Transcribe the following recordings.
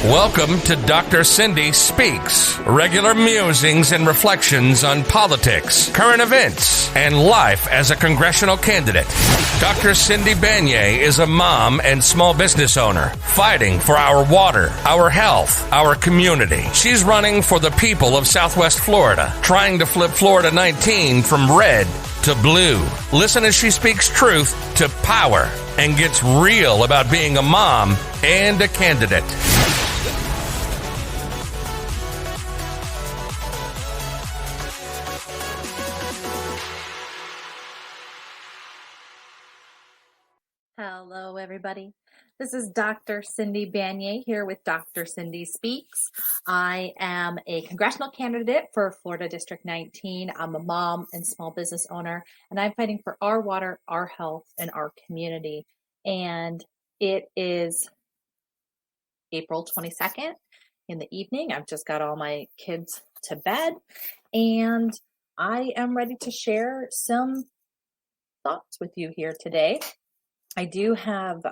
Welcome to Dr. Cindy Speaks, regular musings and reflections on politics, current events, and life as a congressional candidate. Dr. Cindy Beignet is a mom and small business owner fighting for our water, our health, our community. She's running for the people of Southwest Florida, trying to flip Florida 19 from red to blue. Listen as she speaks truth to power and gets real about being a mom and a candidate. Hello, everybody. This is Dr. Cindy Beignet here with Dr. Cindy Speaks. I am a congressional candidate for Florida District 19. I'm a mom and small business owner, and I'm fighting for our water, our health, and our community. And it is April 22nd in the evening. I've just got all my kids to bed, and I am ready to share some thoughts with you here today. I do have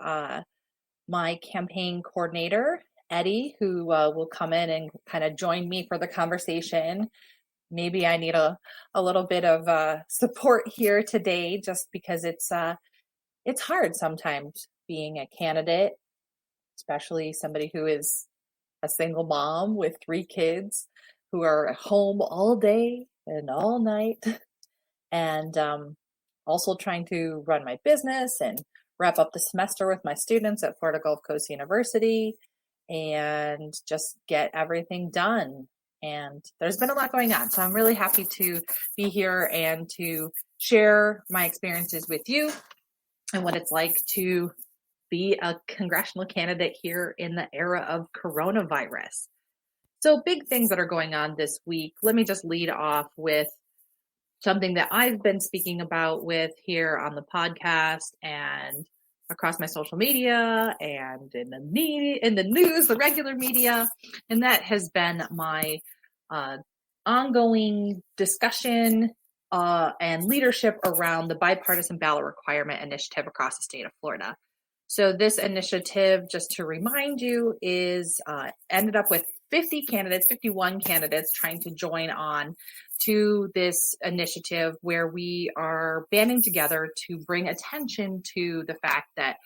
my campaign coordinator, Eddy, who will come in and kind of join me for the conversation. Maybe I need a little bit of support here today, just because it's hard sometimes being a candidate, especially somebody who is a single mom with 3 kids who are at home all day and all night, and also trying to run my business and wrap up the semester with my students at Florida Gulf Coast University and just get everything done. And there's been a lot going on. So I'm really happy to be here and to share my experiences with you and what it's like to be a congressional candidate here in the era of coronavirus. So big things that are going on this week. Let me just lead off with something that I've been speaking about with here on the podcast and across my social media and in the media, in the news, the regular media, and that has been my ongoing discussion and leadership around the bipartisan ballot requirement initiative across the state of Florida. So this initiative, just to remind you, is ended up with 51 candidates trying to join on to this initiative where we are banding together to bring attention to the fact that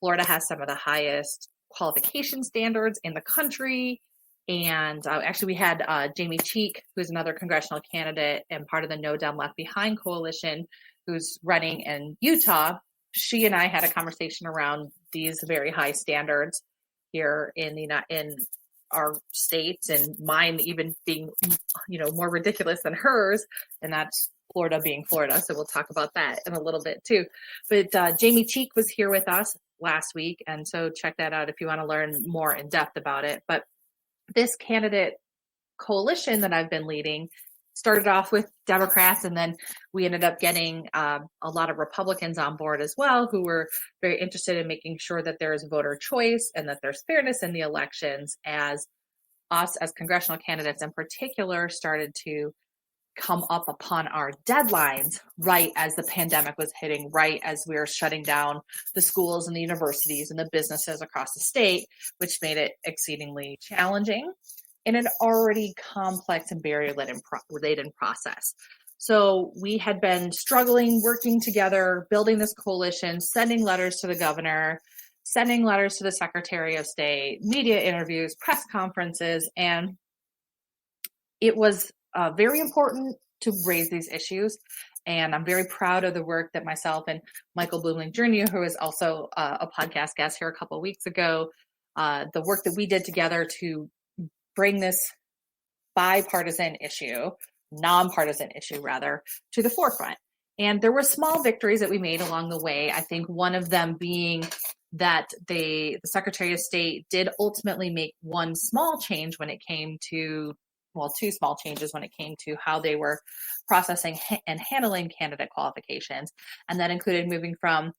Florida has some of the highest qualification standards in the country. And actually we had Jamie Cheek, who's another congressional candidate and part of the No Down Left Behind coalition, who's running in Utah. She and I had a conversation around these very high standards here in our states, and mine even being, more ridiculous than hers, and that's Florida being Florida. So we'll talk about that in a little bit too. But Jamie Cheek was here with us last week, and so check that out if you want to learn more in depth about it. But this candidate coalition that I've been leading started off with Democrats, and then we ended up getting a lot of Republicans on board as well, who were very interested in making sure that there is voter choice and that there's fairness in the elections, as us as congressional candidates in particular started to come up upon our deadlines right as the pandemic was hitting, right as we were shutting down the schools and the universities and the businesses across the state, which made it exceedingly challenging in an already complex and barrier-laden process. So we had been struggling, working together, building this coalition, sending letters to the governor, sending letters to the Secretary of State, media interviews, press conferences, and it was very important to raise these issues. And I'm very proud of the work that myself and Michael Bloomling Jr., who was also a podcast guest here a couple of weeks ago, the work that we did together to bring this nonpartisan issue rather, to the forefront. And there were small victories that we made along the way. I think one of them being that the Secretary of State did ultimately make one small change when it came to, two small changes when it came to how they were processing and handling candidate qualifications. And that included moving from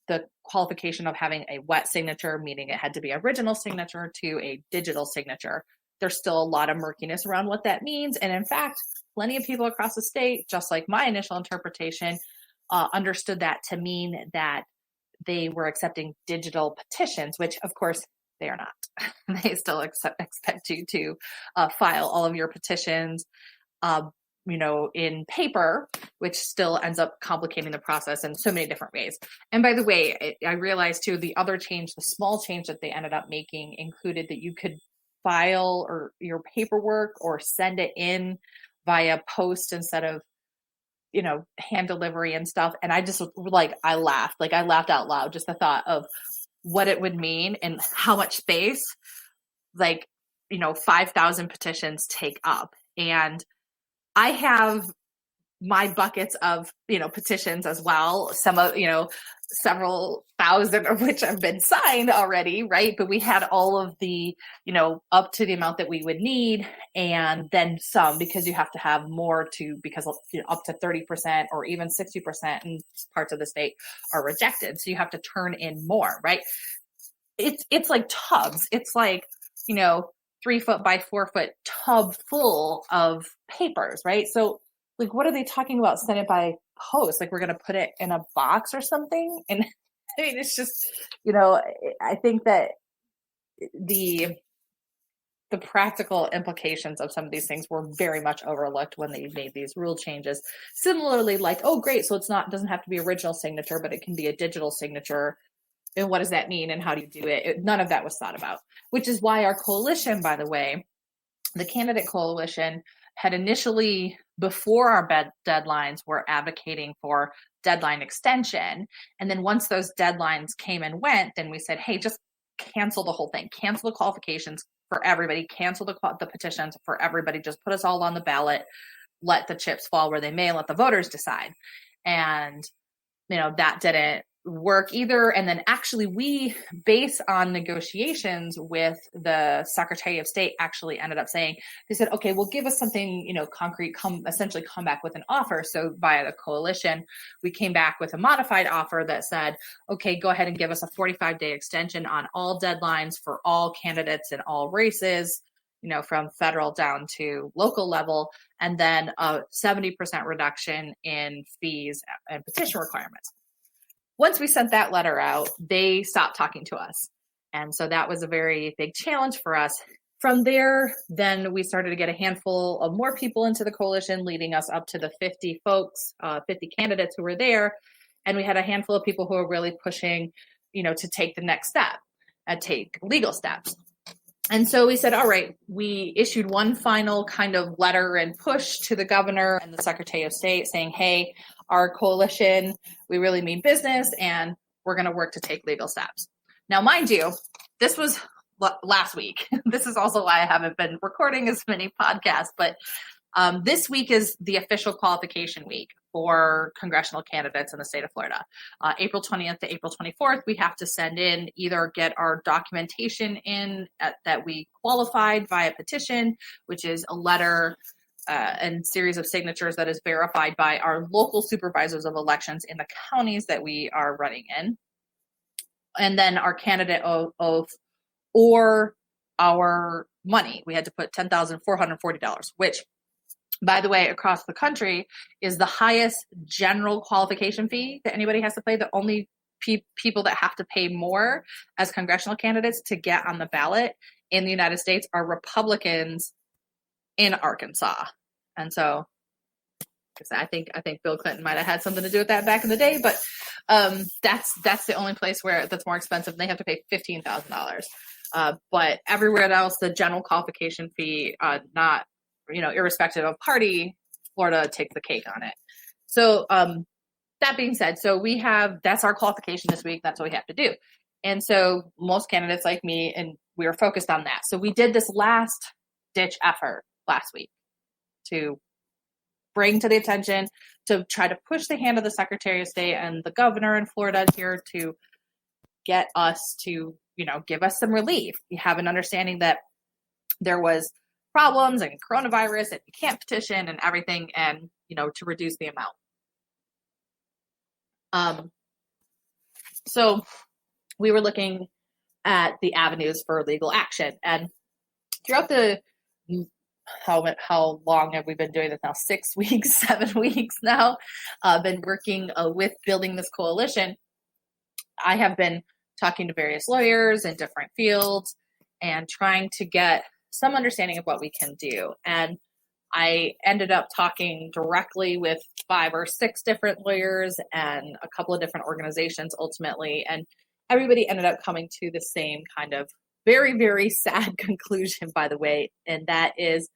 the qualification of having a wet signature, meaning it had to be original signature, to a digital signature. There's still a lot of murkiness around what that means. And in fact, plenty of people across the state, just like my initial interpretation, understood that to mean that they were accepting digital petitions, which of course They are not. They still expect you to file all of your petitions, in paper, which still ends up complicating the process in so many different ways. And by the way, I realized too, the other change, the small change that they ended up making included that you could file or your paperwork or send it in via post instead of, hand delivery and stuff. And I just I laughed out loud, just the thought of what it would mean and how much space 5,000 petitions take up. And I have my buckets of, petitions as well. Some of, several thousand of which have been signed already, right? But we had all of the, up to the amount that we would need, and then some, because you have to have more because up to 30% or even 60% in parts of the state are rejected. So you have to turn in more, right? It's like tubs. It's like, 3-foot by 4-foot tub full of papers, right? So what are they talking about? Send it by post? We're going to put it in a box or something? And I mean, it's just, I think that the practical implications of some of these things were very much overlooked when they made these rule changes. Similarly, oh, great. So doesn't have to be original signature, but it can be a digital signature. And what does that mean? And how do you do it? None of that was thought about, which is why our coalition, by the way, the candidate coalition, had initially, before our deadlines, were advocating for deadline extension. And then once those deadlines came and went, then we said, hey, just cancel the whole thing. Cancel the qualifications for everybody. Cancel the petitions for everybody. Just put us all on the ballot. Let the chips fall where they may. Let the voters decide. And, that didn't work either. And then actually we, based on negotiations with the Secretary of State, actually ended up saying, they said, okay, well, give us something, concrete, essentially come back with an offer. So via the coalition, we came back with a modified offer that said, okay, go ahead and give us a 45-day extension on all deadlines for all candidates in all races, from federal down to local level, and then a 70% reduction in fees and petition requirements. Once we sent that letter out, they stopped talking to us. And so that was a very big challenge for us. From there, then we started to get a handful of more people into the coalition, leading us up to the 50 folks, 50 candidates who were there. And we had a handful of people who were really pushing, to take the next step and take legal steps. And so we said, all right, we issued one final kind of letter and push to the governor and the Secretary of State saying, hey, our coalition, we really mean business and we're going to work to take legal steps. Now, mind you, this was last week. This is also why I haven't been recording as many podcasts, but this week is the official qualification week for congressional candidates in the state of Florida. April 20th to April 24th, we have to send in, either get our documentation in that we qualified via petition, which is a letter and series of signatures that is verified by our local supervisors of elections in the counties that we are running in. And then our candidate oath or our money. We had to put $10,440, which, by the way, across the country is the highest general qualification fee that anybody has to pay. The only people that have to pay more as congressional candidates to get on the ballot in the United States are Republicans in Arkansas. And so I think Bill Clinton might have had something to do with that back in the day, but that's the only place where that's more expensive. They have to pay $15,000. But everywhere else, the general qualification fee, not, irrespective of party, Florida takes the cake on it. So that being said, that's our qualification this week. That's what we have to do. And so most candidates like me, and we were focused on that. So we did this last ditch effort last week to bring to the attention, to try to push the hand of the Secretary of State and the governor in Florida here to get us to, give us some relief. We have an understanding that there was problems and coronavirus and you can't petition and everything, and, to reduce the amount. So we were looking at the avenues for legal action, and throughout how long have we been doing this now? 6 weeks, 7 weeks now, been working with building this coalition. I have been talking to various lawyers in different fields and trying to get some understanding of what we can do. And I ended up talking directly with 5 or 6 different lawyers and a couple of different organizations ultimately. And everybody ended up coming to the same kind of very, very sad conclusion, by the way. And that is,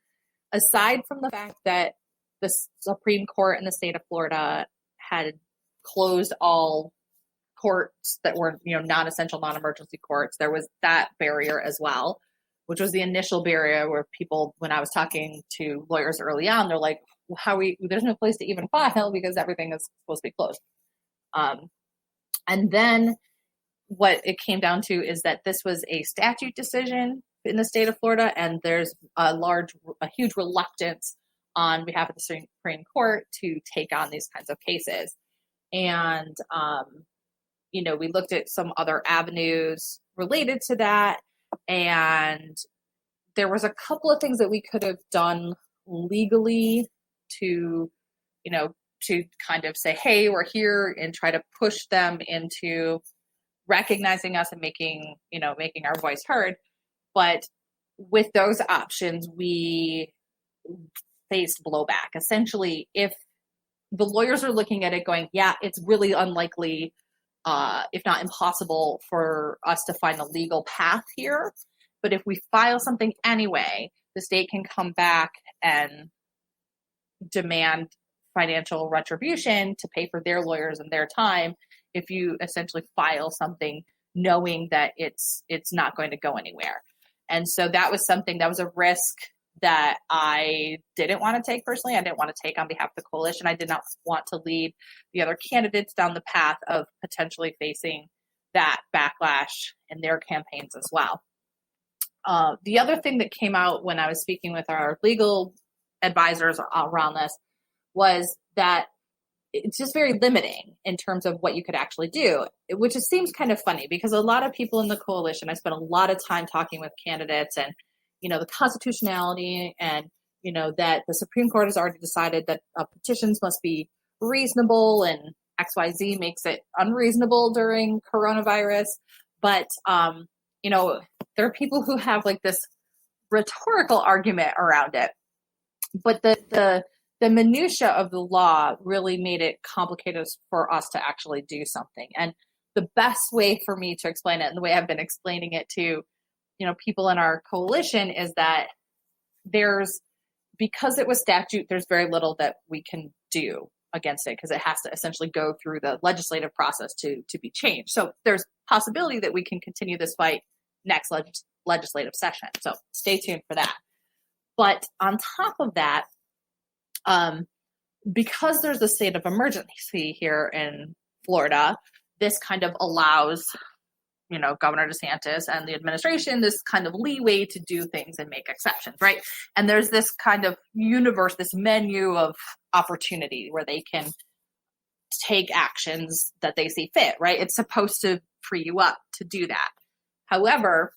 aside from the fact that the Supreme Court in the state of Florida had closed all courts that were, non-essential, non-emergency courts, there was that barrier as well, which was the initial barrier where people, when I was talking to lawyers early on, they're like, there's no place to even file because everything is supposed to be closed. And then what it came down to is that this was a statute decision in the state of Florida, and there's a huge reluctance on behalf of the Supreme Court to take on these kinds of cases. And, we looked at some other avenues related to that, and there was a couple of things that we could have done legally to kind of say, hey, we're here, and try to push them into recognizing us and making our voice heard. But with those options, we faced blowback. Essentially, if the lawyers are looking at it going, yeah, it's really unlikely, if not impossible, for us to find a legal path here. But if we file something anyway, the state can come back and demand financial retribution to pay for their lawyers and their time if you essentially file something knowing that it's not going to go anywhere. And so that was a risk that I didn't want to take personally. I didn't want to take on behalf of the coalition. I did not want to lead the other candidates down the path of potentially facing that backlash in their campaigns as well. The other thing that came out when I was speaking with our legal advisors around this was that it's just very limiting in terms of what you could actually do, which seems kind of funny because a lot of people in the coalition, I spent a lot of time talking with candidates and, the constitutionality and, that the Supreme Court has already decided that petitions must be reasonable and XYZ makes it unreasonable during coronavirus. But, there are people who have like this rhetorical argument around it. But the minutia of the law really made it complicated for us to actually do something. And the best way for me to explain it, and the way I've been explaining it to, people in our coalition, is that because it was statute, there's very little that we can do against it because it has to essentially go through the legislative process to be changed. So there's possibility that we can continue this fight next legislative session. So stay tuned for that. But on top of that, because there's a state of emergency here in Florida, this kind of allows, Governor DeSantis and the administration this kind of leeway to do things and make exceptions, right? And there's this kind of universe, this menu of opportunity where they can take actions that they see fit, right? It's supposed to free you up to do that. However,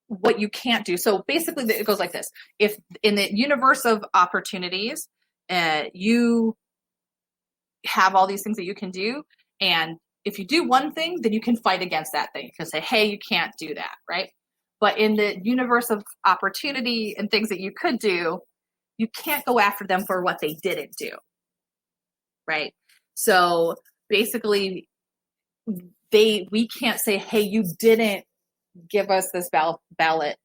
what you can't do, so basically it goes like this. If in the universe of opportunities, you have all these things that you can do, and if you do one thing, then you can fight against that thing. You can say, hey, you can't do that, right? But in the universe of opportunity and things that you could do, you can't go after them for what they didn't do, right? So basically, we can't say, hey, you didn't give us this ballot,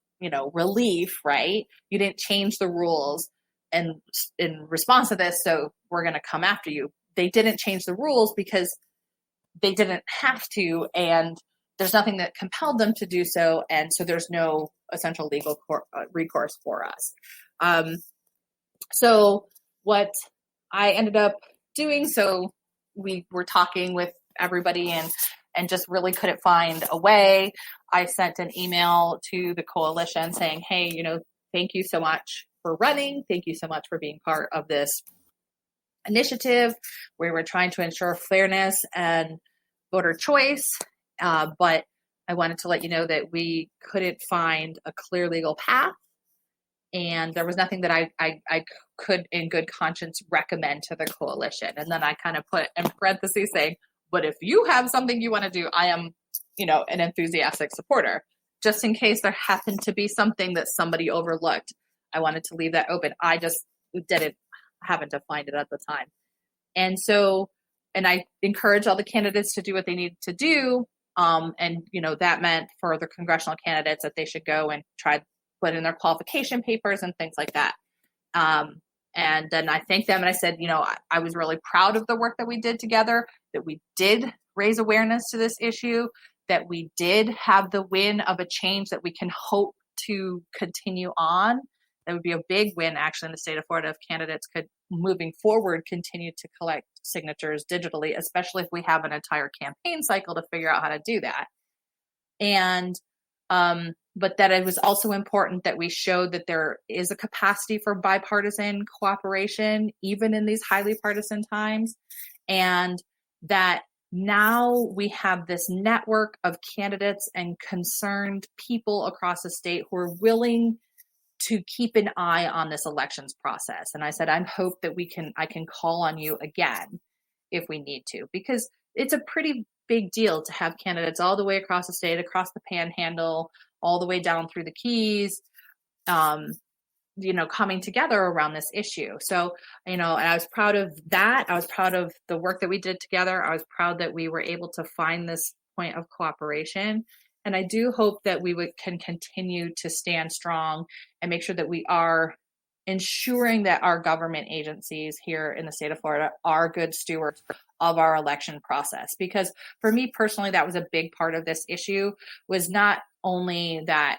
relief, right? You didn't change the rules and in response to this, so we're going to come after you. They didn't change the rules because they didn't have to, and there's nothing that compelled them to do so, and so there's no essential legal recourse for us. So what I ended up doing, so we were talking with everybody and just really couldn't find a way. I sent an email to the coalition saying, hey, thank you so much for running. Thank you so much for being part of this initiative where we're trying to ensure fairness and voter choice. But I wanted to let you know that we couldn't find a clear legal path. And there was nothing that I could in good conscience recommend to the coalition. And then I kind of put in parentheses saying, But if you have something you want to do, I am, an enthusiastic supporter. Just in case there happened to be something that somebody overlooked, I wanted to leave that open. I just didn't happen to find it at the time. And so, and I encourage all the candidates to do what they need to do. And, that meant for the congressional candidates that they should go and try to put in their qualification papers and things like that. And then I thanked them and I said, I was really proud of the work that we did together, that we did raise awareness to this issue, that we did have the win of a change that we can hope to continue on. That would be a big win, actually, in the state of Florida if candidates could, moving forward, continue to collect signatures digitally, especially if we have an entire campaign cycle to figure out how to do that. And, but that it was also important that we showed that there is a capacity for bipartisan cooperation, even in these highly partisan times. And that now we have this network of candidates and concerned people across the state who are willing to keep an eye on this elections process. And I said, I hope that I can call on you again if we need to, because it's a pretty big deal to have candidates all the way across the state, across the panhandle, all the way down through the Keys, coming together around this issue. So, and I was proud of that. I was proud of the work that we did together. I was proud that we were able to find this point of cooperation. And I do hope that we can continue to stand strong and make sure that we are ensuring that our government agencies here in the state of Florida are good stewards of our election process. Because for me personally, that was a big part of this issue, was not only that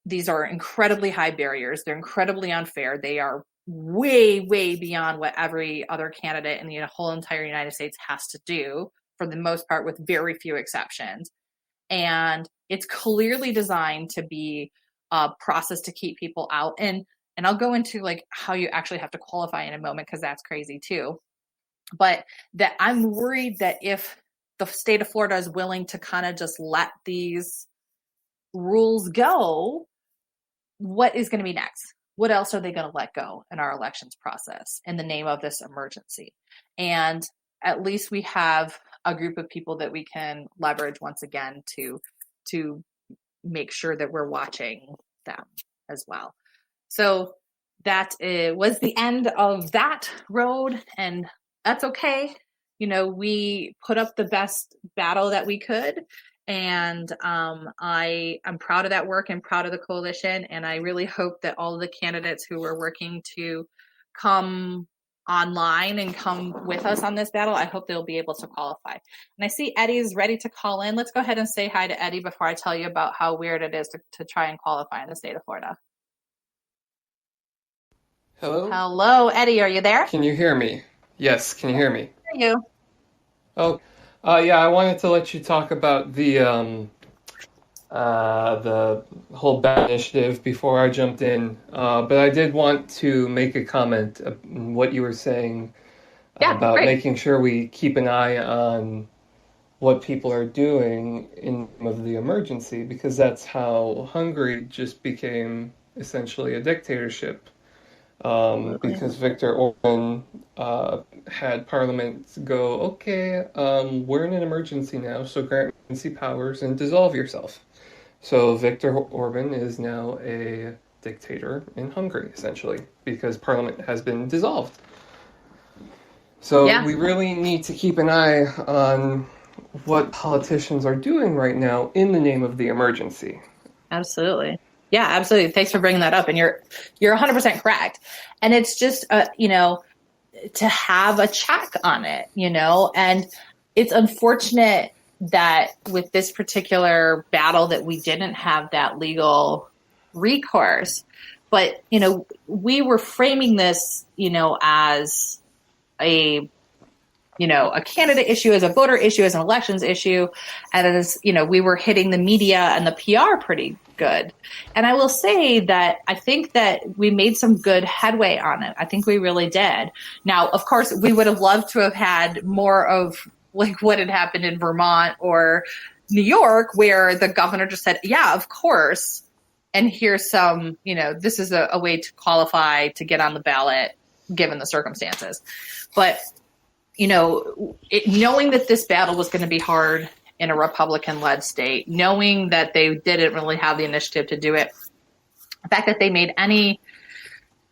these are incredibly high barriers. They're incredibly unfair. They are way, way beyond what every other candidate in the whole entire United States has to do, for the most part, with very few exceptions. And it's clearly designed to be a process to keep people out. And I'll go into how you actually have to qualify in a moment, because that's crazy too. But that I'm worried that if the state of Florida is willing to kind of just let these rules go, what is going to be next? What else are they going to let go in our elections process in the name of this emergency? And at least we have a group of people that we can leverage once again to make sure that we're watching them as well. So that was the end of that road, and that's okay. We put up the best battle that we could, and I'm proud of that work and proud of the coalition. And I really hope that all of the candidates who are working to come online and come with us on this battle, I hope they'll be able to qualify. And I see Eddy's ready to call in. Let's go ahead and say hi to Eddy before I tell you about how weird it is to try and qualify in the state of Florida. Hello, Eddy, are you there? Can you hear me? Yes, can you hear me? I hear you. Oh, yeah, I wanted to let you talk about the whole ballot initiative before I jumped in, but I did want to make a comment on what you were saying about great. making sure we keep an eye on what people are doing in of the emergency, because that's how Hungary just became essentially a dictatorship. Because Viktor Orban had Parliament go, okay, we're in an emergency now, so grant emergency powers and dissolve yourself. So Viktor Orban is now a dictator in Hungary, essentially, because Parliament has been dissolved. So we really need to keep an eye on what politicians are doing right now in the name of the emergency. Absolutely. Yeah, absolutely. Thanks for bringing that up. And you're 100% correct. And it's just, to have a check on it, and it's unfortunate that with this particular battle that we didn't have that legal recourse. But, we were framing this, as a candidate issue, as a voter issue, as an elections issue. And as, we were hitting the media and the PR pretty good. And I will say that I think that we made some good headway on it. I think we really did. Now, of course, we would have loved to have had more of what had happened in Vermont or New York, where the governor just said, yeah, of course. And here's some, this is a way to qualify to get on the ballot given the circumstances. But knowing that this battle was going to be hard in a Republican-led state, knowing that they didn't really have the initiative to do it, the fact that they made any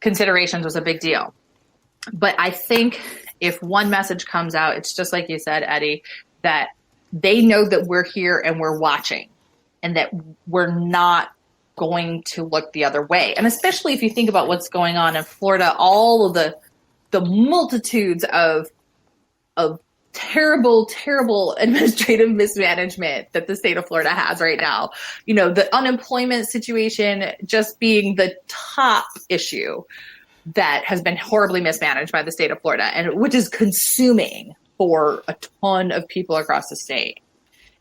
considerations was a big deal. But I think if one message comes out, it's just like you said, Eddy, that they know that we're here and we're watching and that we're not going to look the other way. And especially if you think about what's going on in Florida, all of the multitudes of terrible, terrible administrative mismanagement that the state of Florida has right now. The unemployment situation just being the top issue that has been horribly mismanaged by the state of Florida, and which is consuming for a ton of people across the state.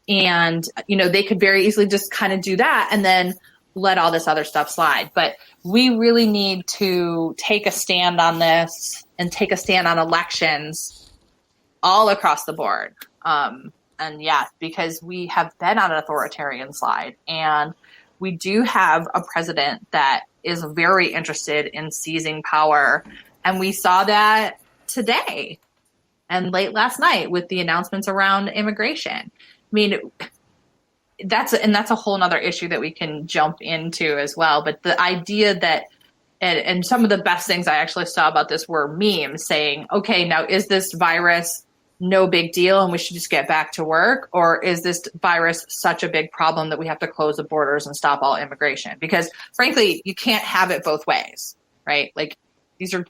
And, they could very easily just kind of do that and then let all this other stuff slide. But we really need to take a stand on this and take a stand on elections all across the board. Because we have been on an authoritarian slide, and we do have a president that is very interested in seizing power. And we saw that today and late last night with the announcements around immigration. That's a whole nother issue that we can jump into as well. But the idea that, and some of the best things I actually saw about this were memes saying, okay, now is this virus no big deal and we should just get back to work? Or is this virus such a big problem that we have to close the borders and stop all immigration? Because frankly, you can't have it both ways, right? Like, these are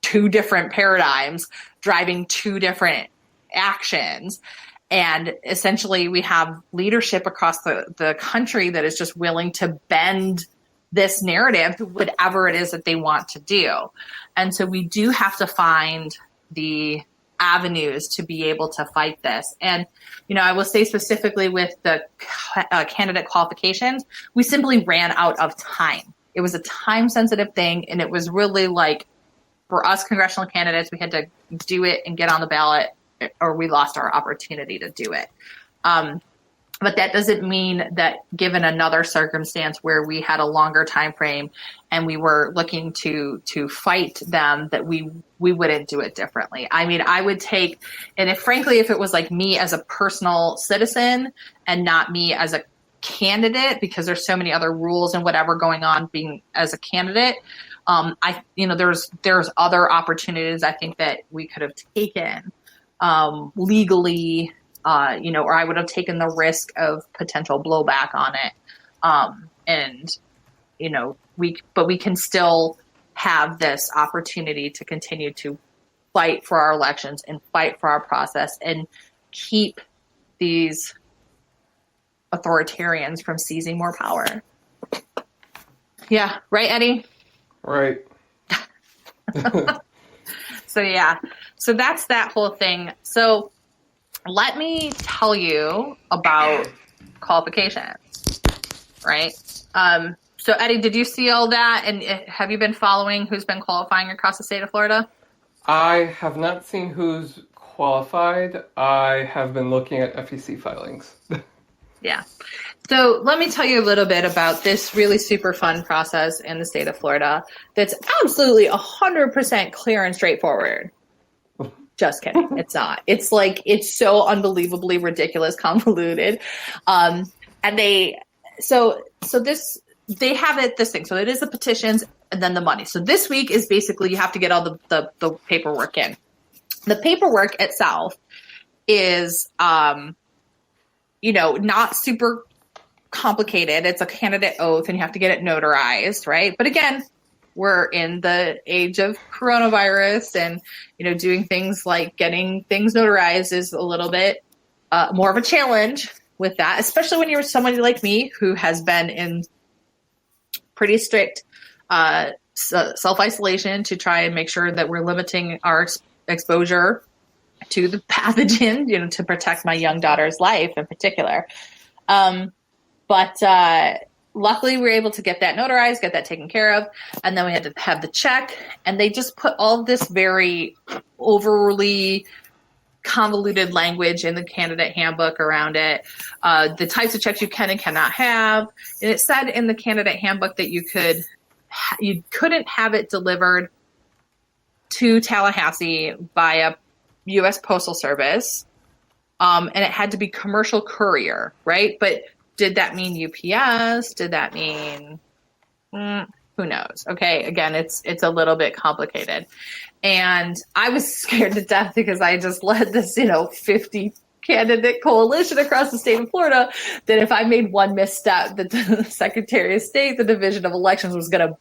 two different paradigms driving two different actions. And essentially we have leadership across the country that is just willing to bend this narrative to whatever it is that they want to do. And so we do have to find the avenues to be able to fight this. And, I will say specifically with the candidate qualifications, we simply ran out of time. It was a time sensitive thing. And it was really like, for us congressional candidates, we had to do it and get on the ballot, or we lost our opportunity to do it. But that doesn't mean that given another circumstance where we had a longer time frame and we were looking to fight them, that we wouldn't do it differently. I would take, and if it was like me as a personal citizen and not me as a candidate, because there's so many other rules and whatever going on being as a candidate, there's other opportunities I think that we could have taken legally, or I would have taken the risk of potential blowback on it. We can still have this opportunity to continue to fight for our elections and fight for our process and keep these authoritarians from seizing more power. Yeah. Right, Eddy? Right. So that's that whole thing. So let me tell you about qualifications, right? So Eddy, did you see all that? And have you been following who's been qualifying across the state of Florida? I have not seen who's qualified. I have been looking at FEC filings. Yeah. So let me tell you a little bit about this really super fun process in the state of Florida that's absolutely 100% clear and straightforward. Just kidding. It's not. It's like, it's so unbelievably ridiculous, convoluted. And they have this thing. So it is the petitions and then the money. So this week is basically you have to get all the paperwork in. The paperwork itself is, not super complicated. It's a candidate oath and you have to get it notarized, right? But again, we're in the age of coronavirus and, doing things like getting things notarized is a little bit more of a challenge with that, especially when you're somebody like me who has been in pretty strict self-isolation to try and make sure that we're limiting our exposure to the pathogen, to protect my young daughter's life in particular. But luckily we were able to get that notarized, get that taken care of. And then we had to have the check, and they just put all of this very overly convoluted language in the candidate handbook around it. The types of checks you can and cannot have. And it said in the candidate handbook that you couldn't have it delivered to Tallahassee by a U.S. Postal Service, and it had to be commercial courier, right? But did that mean UPS? Did that mean who knows? Okay, again, it's a little bit complicated, and I was scared to death because I just led this 50 candidate coalition across the state of Florida, that if I made one misstep, that the Secretary of State, the Division of Elections, was going to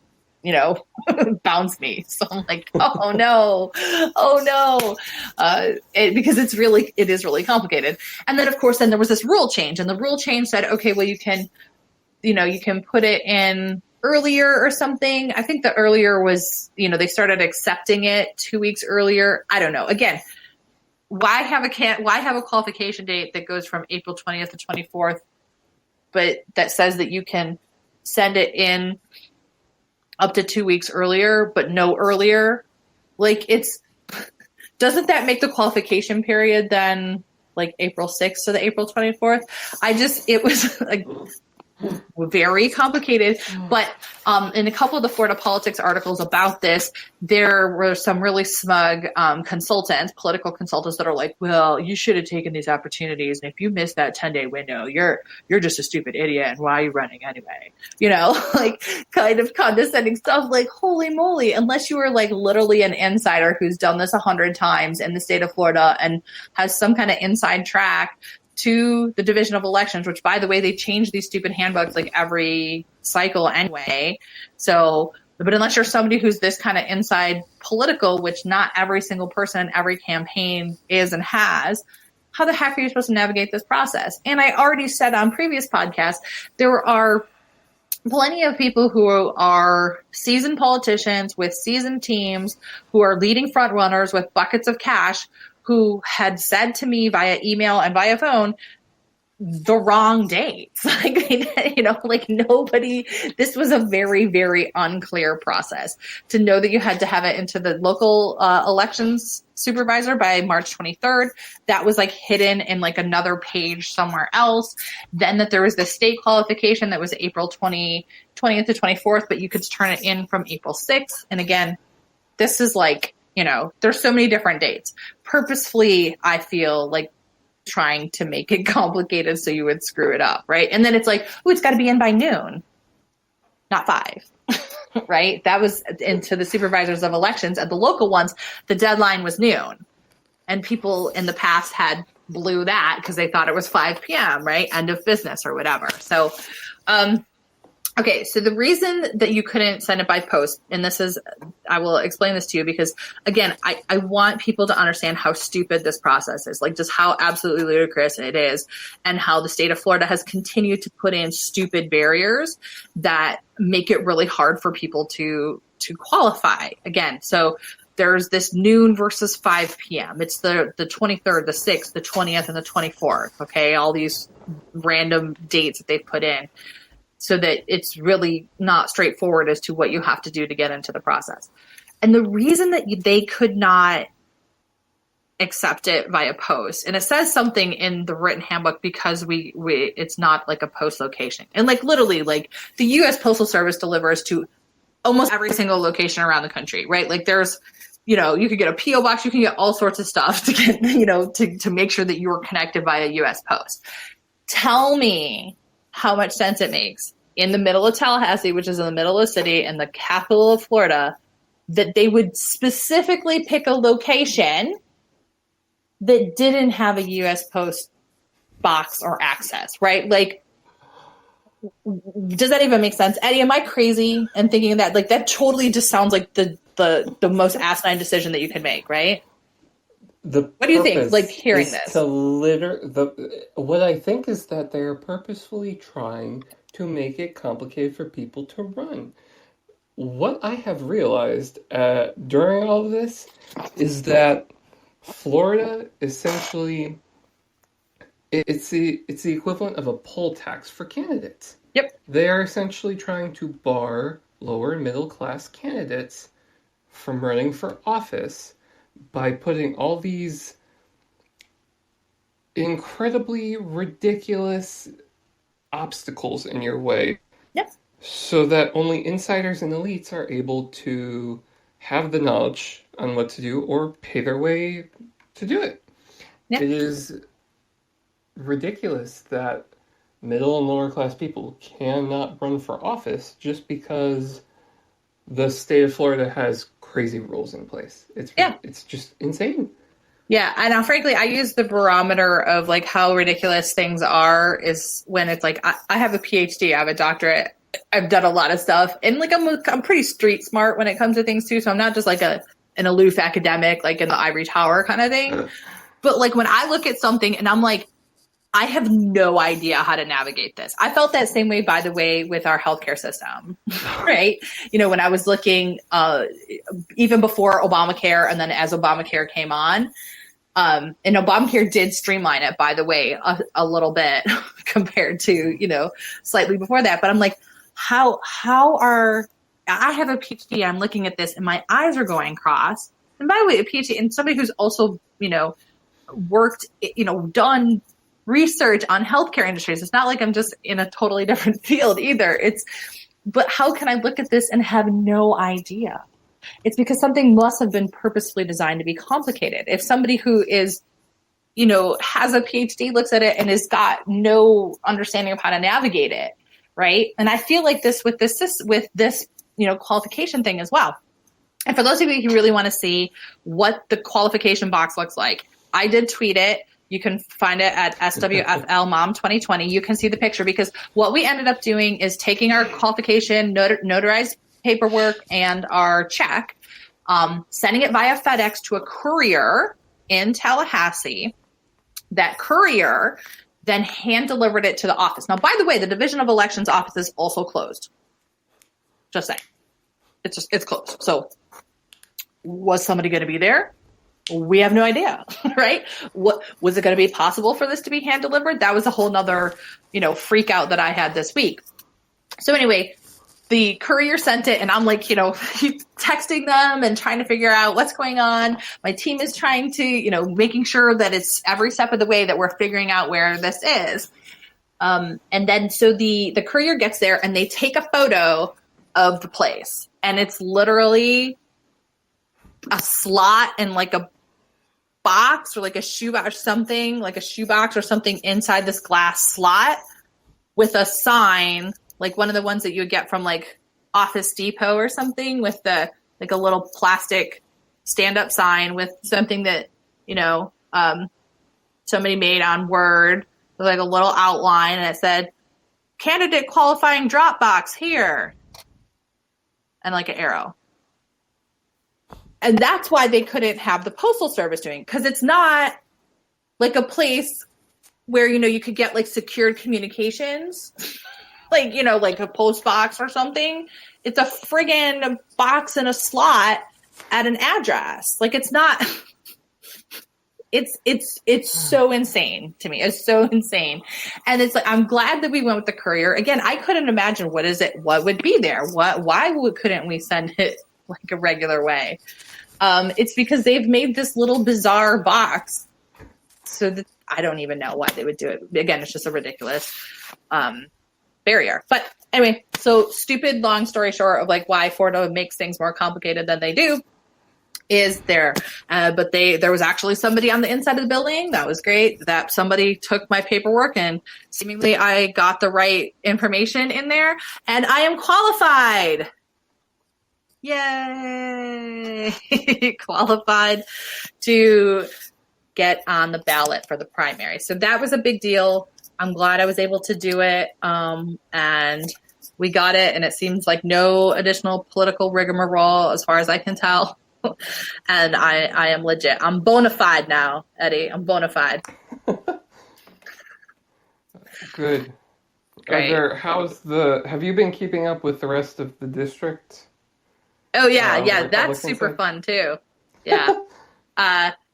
bounce me. So I'm like, oh no, because it is really complicated. And then of course, then there was this rule change, and the rule change said, okay, well you can put it in earlier or something. I think the earlier was, they started accepting it 2 weeks earlier. I don't know. Again, why have a qualification date that goes from April 20th to 24th, but that says that you can send it in up to 2 weeks earlier, but no earlier? Like, doesn't that make the qualification period then like April 6th to the April 24th? It was like very complicated. But in a couple of the Florida Politics articles about this, there were some really smug political consultants that are like, well, you should have taken these opportunities, and if you missed that 10-day window, you're just a stupid idiot, and why are you running anyway? Like kind of condescending stuff. Like, holy moly, unless you were like literally an insider who's done this 100 times in the state of Florida and has some kind of inside track to the Division of Elections, which, by the way, they change these stupid handbooks like every cycle anyway. So, but unless you're somebody who's this kind of inside political, which not every single person in every campaign is and has, how the heck are you supposed to navigate this process? And I already said on previous podcasts, there are plenty of people who are seasoned politicians with seasoned teams who are leading front runners with buckets of cash, who had said to me via email and via phone the wrong dates. Like nobody, this was a very, very unclear process to know that you had to have it into the local elections supervisor by March 23rd. That was like hidden in like another page somewhere else. Then that there was the state qualification that was April 20th to 24th, but you could turn it in from April 6th. And again, this is like, there's so many different dates. Purposefully, I feel like trying to make it complicated so you would screw it up, right? And then it's like, oh, it's got to be in by noon, not 5, right? That was into the supervisors of elections. At the local ones, the deadline was noon. And people in the past had blew that because they thought it was 5 p.m., right? End of business or whatever. So, okay, so the reason that you couldn't send it by post, and I will explain this to you because, again, I want people to understand how stupid this process is, like just how absolutely ludicrous it is, and how the state of Florida has continued to put in stupid barriers that make it really hard for people to qualify. Again, so there's this noon versus 5 p.m. It's the 23rd, the 6th, the 20th, and the 24th, okay? All these random dates that they've put in, so that it's really not straightforward as to what you have to do to get into the process. And the reason that they could not accept it via post, and it says something in the written handbook because it's not like a post location. And like literally, like the U.S. Postal Service delivers to almost every single location around the country, right? Like there's, you could get a P.O. box, you can get all sorts of stuff to get, to make sure that you're connected via U.S. Post. Tell me how much sense it makes in the middle of Tallahassee, which is in the middle of the city and the capital of Florida, that they would specifically pick a location that didn't have a U.S. Post box or access, right? Like, does that even make sense? Eddy, am I crazy in thinking that? Like, that totally just sounds like the most asinine decision that you can make, right? What do you think, like, hearing this? What I think is that they are purposefully trying to make it complicated for people to run. What I have realized during all of this is that Florida essentially, it's the equivalent of a poll tax for candidates. Yep. They are essentially trying to bar lower and middle class candidates from running for office by putting all these incredibly ridiculous obstacles in your way. Yep. So that only insiders and elites are able to have the knowledge on what to do or pay their way to do it. Yeah. It is ridiculous that middle and lower class people cannot run for office just because the state of Florida has crazy rules in place. It's just insane. Yeah, and frankly, I use the barometer of like how ridiculous things are is when it's like I have a PhD, I have a doctorate, I've done a lot of stuff, and like I'm pretty street smart when it comes to things too. So I'm not just like an aloof academic, like in the ivory tower kind of thing. But like when I look at something and I'm like, I have no idea how to navigate this. I felt that same way, by the way, with our healthcare system, right? You know, when I was looking, even before Obamacare and then as Obamacare came on, and Obamacare did streamline it, by the way, a little bit compared to, you know, slightly before that. But I'm like, how I have a PhD, I'm looking at this and my eyes are going cross. And by the way, a PhD and somebody who's also, you know, worked, you know, done research on healthcare industries. It's not like I'm just in a totally different field either. But how can I look at this and have no idea? It's because something must have been purposefully designed to be complicated. If somebody who is, you know, has a PhD looks at it and has got no understanding of how to navigate it, right? And I feel like this with this, you know, qualification thing as well. And for those of you who really want to see what the qualification box looks like, I did tweet it. You can find it at SWFL Mom 2020. You can see the picture because what we ended up doing is taking our qualification, notarized paperwork, and our check, sending it via FedEx to a courier in Tallahassee. That courier then hand delivered it to the office. Now, by the way, the Division of Elections office is also closed. Just saying. It's closed. So was somebody going to be there? We have no idea, right? What was it going to be possible for this to be hand delivered? That was a whole nother, you know, freak out that I had this week. So anyway, the courier sent it and I'm like, you know, texting them and trying to figure out what's going on. My team is trying to, you know, making sure that it's every step of the way that we're figuring out where this is. And then so the courier gets there and they take a photo of the place and it's literally a slot and like a box or like a shoebox or something, like a shoebox or something inside this glass slot with a sign, like one of the ones that you would get from like Office Depot or something with the like a little plastic stand-up sign with something that, you know, somebody made on Word with like a little outline and it said, candidate qualifying drop box here. And like an arrow. And that's why they couldn't have the Postal Service doing, because it's not like a place where, you know, you could get like secured communications, like, you know, like a post box or something. It's a friggin' box in a slot at an address. Like it's not, it's so insane to me. It's so insane. And it's like, I'm glad that we went with the courier. Again, I couldn't imagine what would be there? Why couldn't we send it like a regular way? It's because they've made this little bizarre box so that I don't even know why they would do it. Again, it's just a ridiculous barrier. But anyway, so stupid, long story short of like why Florida makes things more complicated than they do is there. But there was actually somebody on the inside of the building. That was great. That somebody took my paperwork and seemingly I got the right information in there and I am qualified. Yay! Qualified to get on the ballot for the primary. So that was a big deal. I'm glad I was able to do it. And we got it. And it seems like no additional political rigmarole as far as I can tell. And I am legit. I'm bona fide now, Eddy. I'm bona fide. Good. Great. Have you been keeping up with the rest of the district? Oh, yeah. That's super fun, too. Yeah.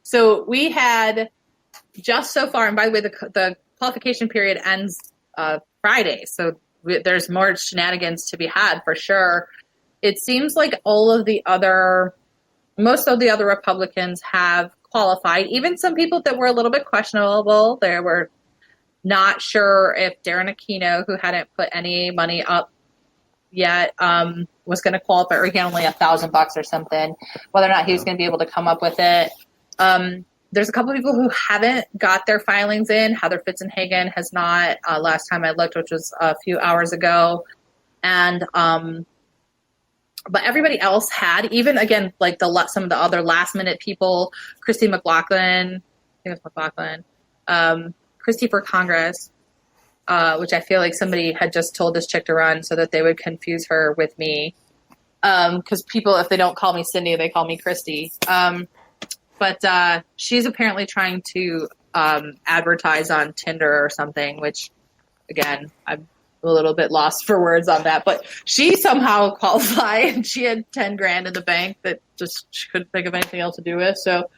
So we had just so far, and by the way, the qualification period ends Friday. So there's more shenanigans to be had for sure. It seems like most of the other Republicans have qualified, even some people that were a little bit questionable. They were not sure if Darren Aquino, who hadn't put any money up yet, was going to qualify, or he had only $1,000 or something, whether or not he was going to be able to come up with it. There's a couple of people who haven't got their filings in. Heather Fitzenhagen has not, last time I looked, which was a few hours ago. And, but everybody else had, even again, like some of the other last minute people, Christy McLaughlin, I think it's McLaughlin, Christy for Congress, which I feel like somebody had just told this chick to run so that they would confuse her with me. Because people, if they don't call me Cindy, they call me Christy. But she's apparently trying to advertise on Tinder or something, which, again, I'm a little bit lost for words on that. But she somehow qualified, and she had $10,000 in the bank that just she couldn't think of anything else to do with. So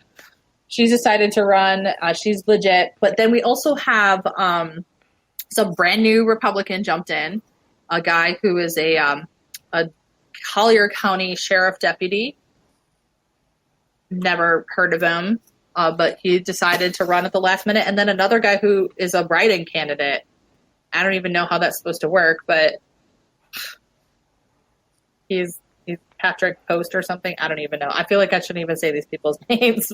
she's decided to run. She's legit. But then we also have some brand new Republican jumped in, a guy who is a Collier County Sheriff Deputy. Never heard of him, but he decided to run at the last minute. And then another guy who is a write-in candidate. I don't even know how that's supposed to work, but he's Patrick Post or something. I don't even know. I feel like I shouldn't even say these people's names.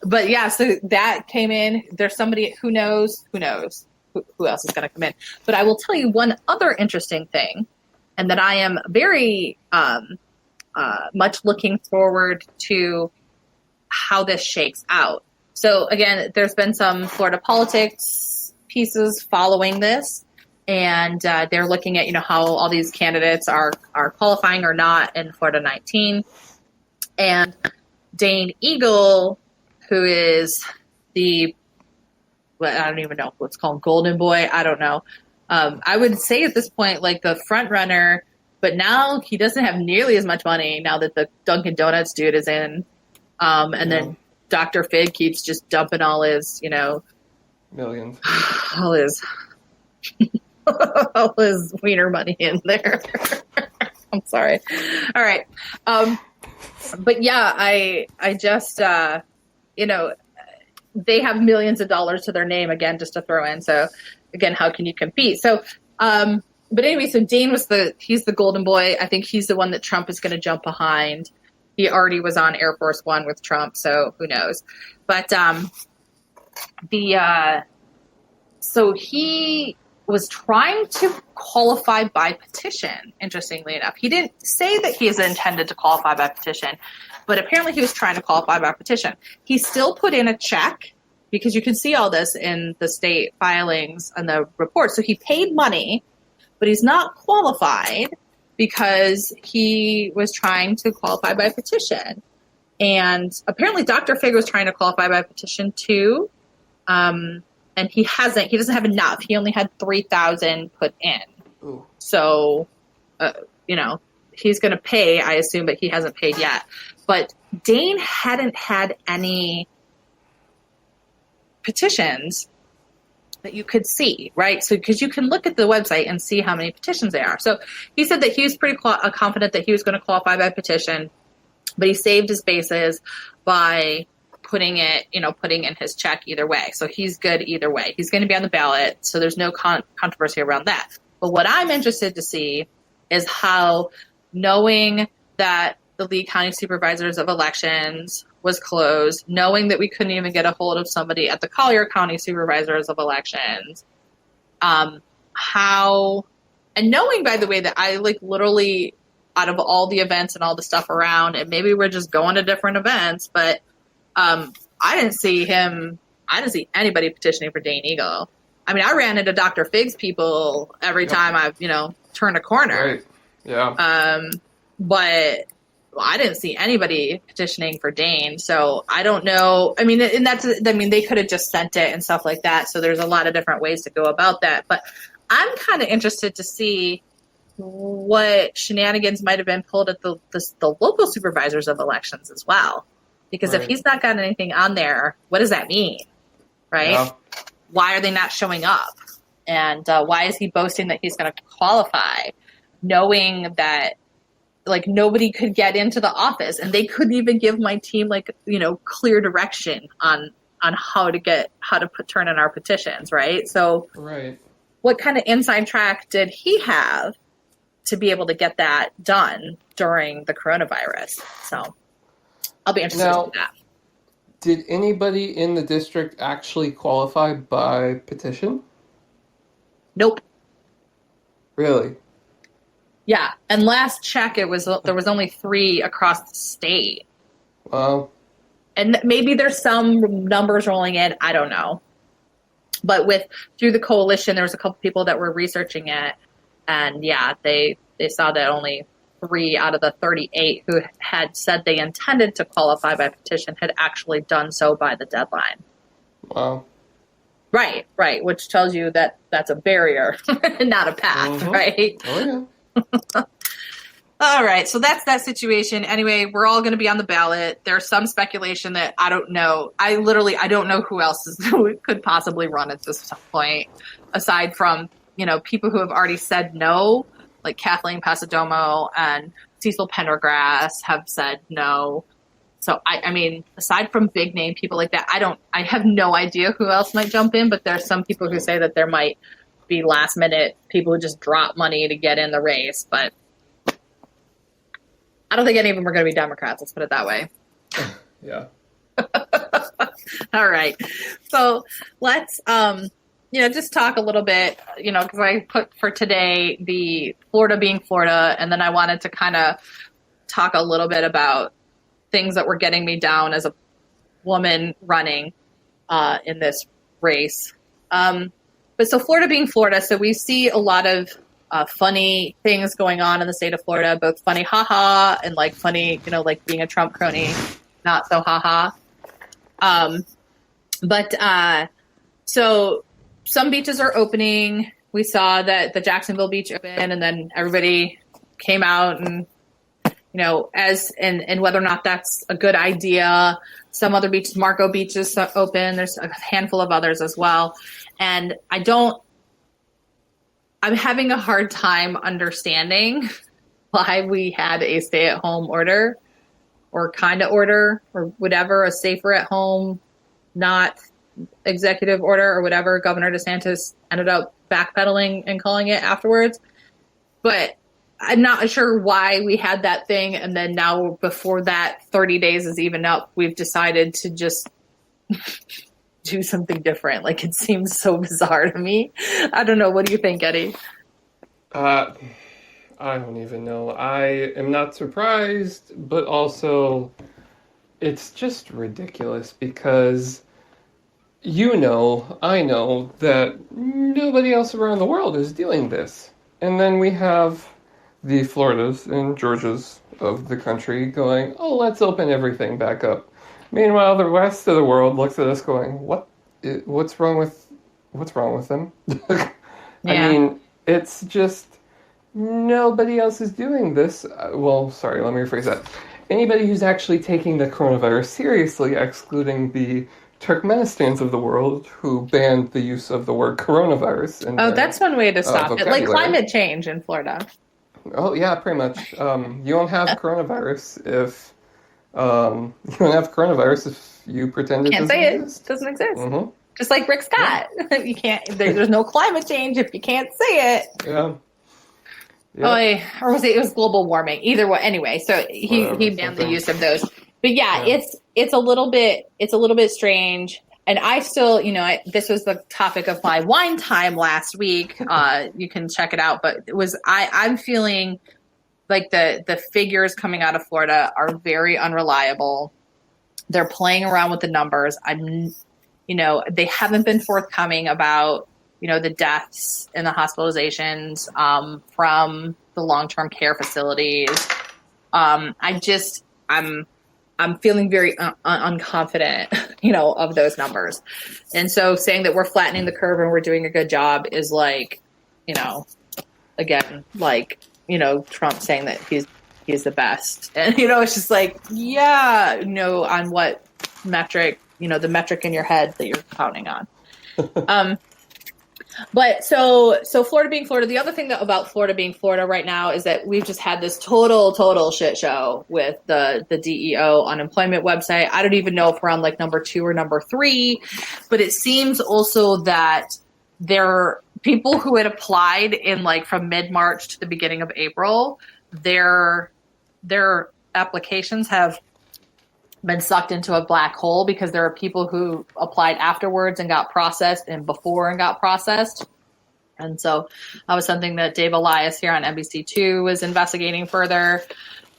But yeah, so that came in. There's somebody who knows who else is going to come in. But I will tell you one other interesting thing, and that I am very much looking forward to how this shakes out. So again, there's been some Florida politics pieces following this, and they're looking at, how all these candidates are qualifying or not in Florida 19. And Dane Eagle, who is I don't even know what's called, Golden Boy. I don't know. I would say at this point, like the front runner, but now he doesn't have nearly as much money now that the Dunkin' Donuts dude is in. And then Dr. Fig keeps just dumping all his, millions, all his wiener money in there. I'm sorry. All right. But yeah, I just, they have millions of dollars to their name, again, just to throw in. So again, how can you compete? So, but anyway, so Dane he's the golden boy. I think he's the one that Trump is going to jump behind. He already was on Air Force One with Trump, so who knows? But so he was trying to qualify by petition, interestingly enough. He didn't say that he is intended to qualify by petition, but apparently he was trying to qualify by petition. He still put in a check, because you can see all this in the state filings and the report. So he paid money, but he's not qualified because he was trying to qualify by petition. And apparently Dr. Fig was trying to qualify by petition too. And he doesn't have enough. He only had 3,000 put in. Ooh. So, he's going to pay, I assume, but he hasn't paid yet. But Dane hadn't had any petitions that you could see, right? So, because you can look at the website and see how many petitions there are. So he said that he was pretty confident that he was going to qualify by petition, but he saved his bases by putting in his check either way. So he's good either way. He's going to be on the ballot, so there's no controversy around that. But what I'm interested to see is how, knowing that the Lee County Supervisors of Elections was closed, knowing that we couldn't even get a hold of somebody at the Collier County Supervisors of Elections, and knowing, by the way, that I literally, out of all the events and all the stuff around, and maybe we're just going to different events, but I didn't see anybody petitioning for Dane Eagle. I mean, I ran into Dr. Fig's people every time I've, turned a corner. Right. Yeah. But I didn't see anybody petitioning for Dane, so I don't know. I mean, they could have just sent it and stuff like that. So there's a lot of different ways to go about that. But I'm kind of interested to see what shenanigans might have been pulled at the local supervisors of elections as well. Because if he's not got anything on there, what does that mean, right? Yeah. Why are they not showing up? And why is he boasting that he's going to qualify, knowing that nobody could get into the office, and they couldn't even give my team clear direction on how to turn in our petitions, right? So what kind of inside track did he have to be able to get that done during the coronavirus? So I'll be interested in that. Did anybody in the district actually qualify by petition? Nope. Really? Yeah, and last check, there was only 3 across the state. Wow. And maybe there's some numbers rolling in. I don't know. But through the coalition, there was a couple people that were researching it, and yeah, they saw that only 3 out of the 38 who had said they intended to qualify by petition had actually done so by the deadline. Wow. Right, which tells you that that's a barrier, not a path, right? Oh, yeah. All right, so that's that situation. Anyway, we're all going to be on the ballot. There's some speculation that I don't know. I don't know who else could possibly run at this point, aside from, people who have already said no, like Kathleen Pasadomo and Cecil Pendergrass have said no. So, I mean, aside from big name people like that, I have no idea who else might jump in, but there's some people who say that there might be last minute people who just drop money to get in the race, but I don't think any of them are going to be Democrats. Let's put it that way. Yeah. All right. So let's, just talk a little bit, because I put for today the Florida being Florida, and then I wanted to kind of talk a little bit about things that were getting me down as a woman running in this race. But so Florida being Florida, so we see a lot of funny things going on in the state of Florida, both funny haha and like funny, like being a Trump crony, not so haha. So some beaches are opening. We saw that the Jacksonville beach opened, and then everybody came out and, and whether or not that's a good idea. Some other beaches, Marco Beach is open. There's a handful of others as well. And I'm having a hard time understanding why we had a stay-at-home order or kind of order or whatever, a safer at home, not executive order or whatever Governor DeSantis ended up backpedaling and calling it afterwards. But I'm not sure why we had that thing. And then now before that 30 days is even up, we've decided to just do something different. Like, it seems so bizarre to me. I don't know. What do you think, Eddy? I don't even know. I am not surprised, but also it's just ridiculous because I know that nobody else around the world is doing this. And then we have the Floridas and Georgias of the country going, oh, let's open everything back up. Meanwhile, the rest of the world looks at us going, what's wrong with them? Yeah. I mean, it's just nobody else is doing this. Well, sorry, let me rephrase that. Anybody who's actually taking the coronavirus seriously, excluding the Turkmenistans of the world who banned the use of the word coronavirus. That's one way to stop it. Like climate change in Florida. Oh, yeah, pretty much. You don't have coronavirus if you pretend it doesn't exist. It doesn't exist. Mm-hmm. Just like Rick Scott. Yeah. You can't. There's no climate change if you can't say it. Yeah. Yep. Or was it was global warming? Either way. Anyway, so he banned the use of those. But yeah, it's a little bit strange. And I still, this was the topic of my wine time last week. You can check it out. But I'm feeling like the figures coming out of Florida are very unreliable. They're playing around with the numbers. They haven't been forthcoming about, the deaths and the hospitalizations from the long-term care facilities. I'm feeling very unconfident, of those numbers. And so saying that we're flattening the curve and we're doing a good job is like, again, like, Trump saying that he's the best. And, it's just like, on what metric, the metric in your head that you're counting on. But so Florida being Florida, the other thing about Florida being Florida right now is that we've just had this total shit show with the DEO unemployment website. I don't even know if we're on like number 2 or number 3, but it seems also that there are people who had applied in like from mid-March to the beginning of April, their applications have been sucked into a black hole because there are people who applied afterwards and got processed and before and got processed. And so that was something that Dave Elias here on NBC2 was investigating further.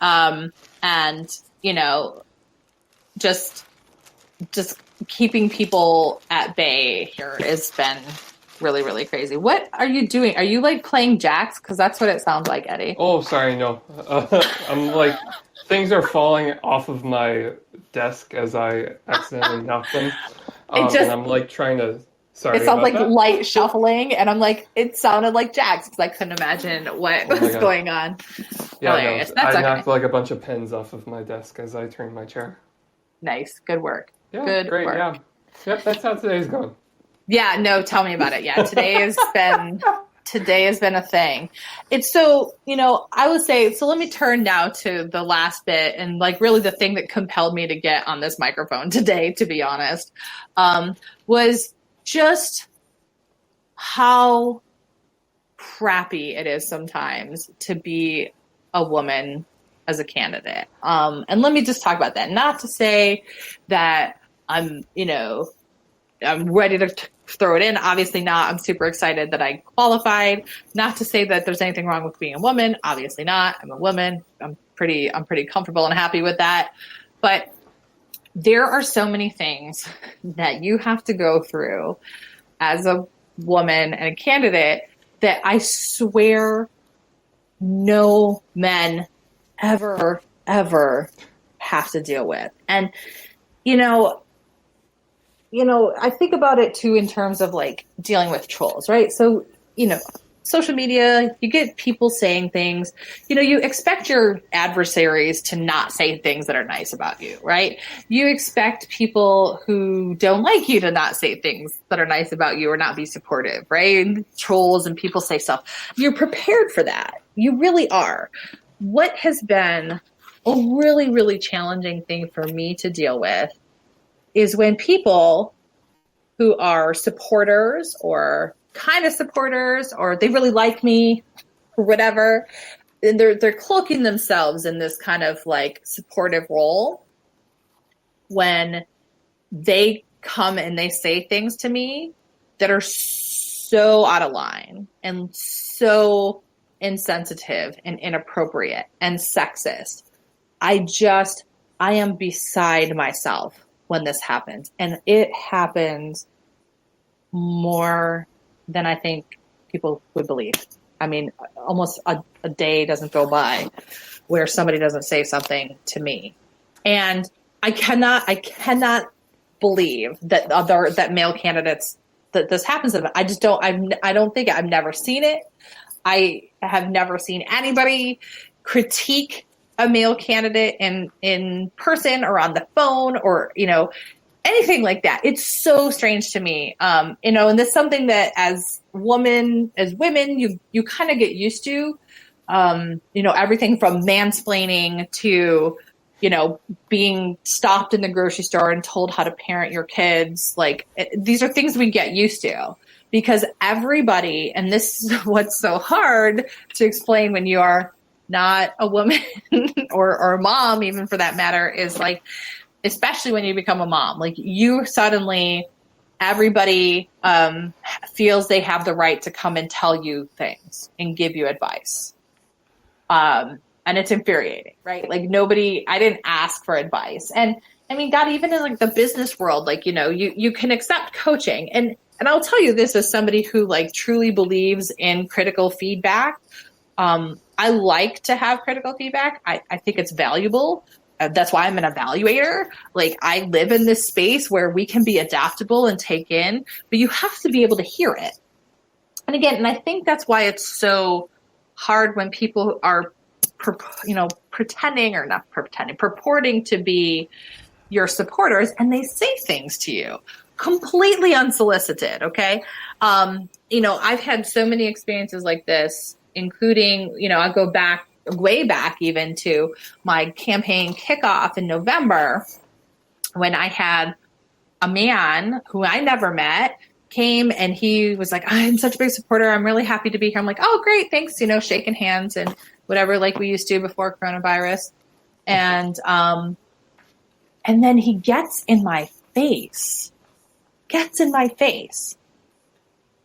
And, you know, just keeping people at bay here has been really, really crazy. What are you doing? Are you like playing jacks? Because that's what it sounds like, Eddy. Oh, sorry, no. I'm like, things are falling off of my desk as I accidentally knock them. And I'm like trying to, sorry. It sounds like that. light shuffling, and I'm like, it sounded like jacks because I couldn't imagine what was going on. Yeah, hilarious. No, I knocked like a bunch of pens off of my desk as I turned my chair. Nice. Good work. Yeah, Good great, work. Yeah. Yep, that's how today's going. Yeah, no, tell me about it. Yeah, today has been a thing. It's so, you know, I would say, so let me turn now to the last bit and like really the thing that compelled me to get on this microphone today, to be honest, was just how crappy it is sometimes to be a woman as a candidate. And let me just talk about that. Not to say that I'm ready to throw it in. Obviously not. I'm super excited that I qualified. Not to say that there's anything wrong with being a woman. Obviously not. I'm a woman. I'm pretty comfortable and happy with that. But there are so many things that you have to go through as a woman and a candidate that I swear no men ever have to deal with. And, you know, I think about it too in terms of like dealing with trolls, right? So, you know, social media, you get people saying things, you know, you expect your adversaries to not say things that are nice about you, right? You expect people who don't like you to not say things that are nice about you or not be supportive, right? And trolls and people say stuff. You're prepared for that. You really are. What has been a really, really challenging thing for me to deal with is when people who are supporters or kind of supporters or they really like me or whatever, and they're cloaking themselves in this kind of like supportive role when they come and they say things to me that are so out of line and so insensitive and inappropriate and sexist. I am beside myself when this happens. And it happens more than I think people would believe. I mean, almost a day doesn't go by where somebody doesn't say something to me. And I cannot believe that male candidates, that this happens to them. I don't think I've never seen it. I have never seen anybody critique a male candidate in person or on the phone or, you know, anything like that. It's so strange to me. You know, and that's something that as women, you kind of get used to, you know, everything from mansplaining to, you know, being stopped in the grocery store and told how to parent your kids. Like these are things we get used to because everybody, and this is what's so hard to explain when you are not a woman or a mom, even for that matter, is like, especially when you become a mom, like you suddenly, everybody feels they have the right to come and tell you things and give you advice. And it's infuriating, right? Like I didn't ask for advice. And I mean, God, even in like the business world, like, you know, you can accept coaching. And I'll tell you this as somebody who like truly believes in critical feedback. I like to have critical feedback. I think it's valuable. That's why I'm an evaluator. Like I live in this space where we can be adaptable and take in, but you have to be able to hear it. And again, and I think that's why it's so hard when people are, you know, purporting to be your supporters and they say things to you completely unsolicited. Okay. You know, I've had so many experiences like this, including, you know, I go back way back even to my campaign kickoff in November when I had a man who I never met came and he was like, I'm such a big supporter. I'm really happy to be here. I'm like, oh, great. Thanks. You know, shaking hands and whatever, like we used to before coronavirus. And And then he gets in my face.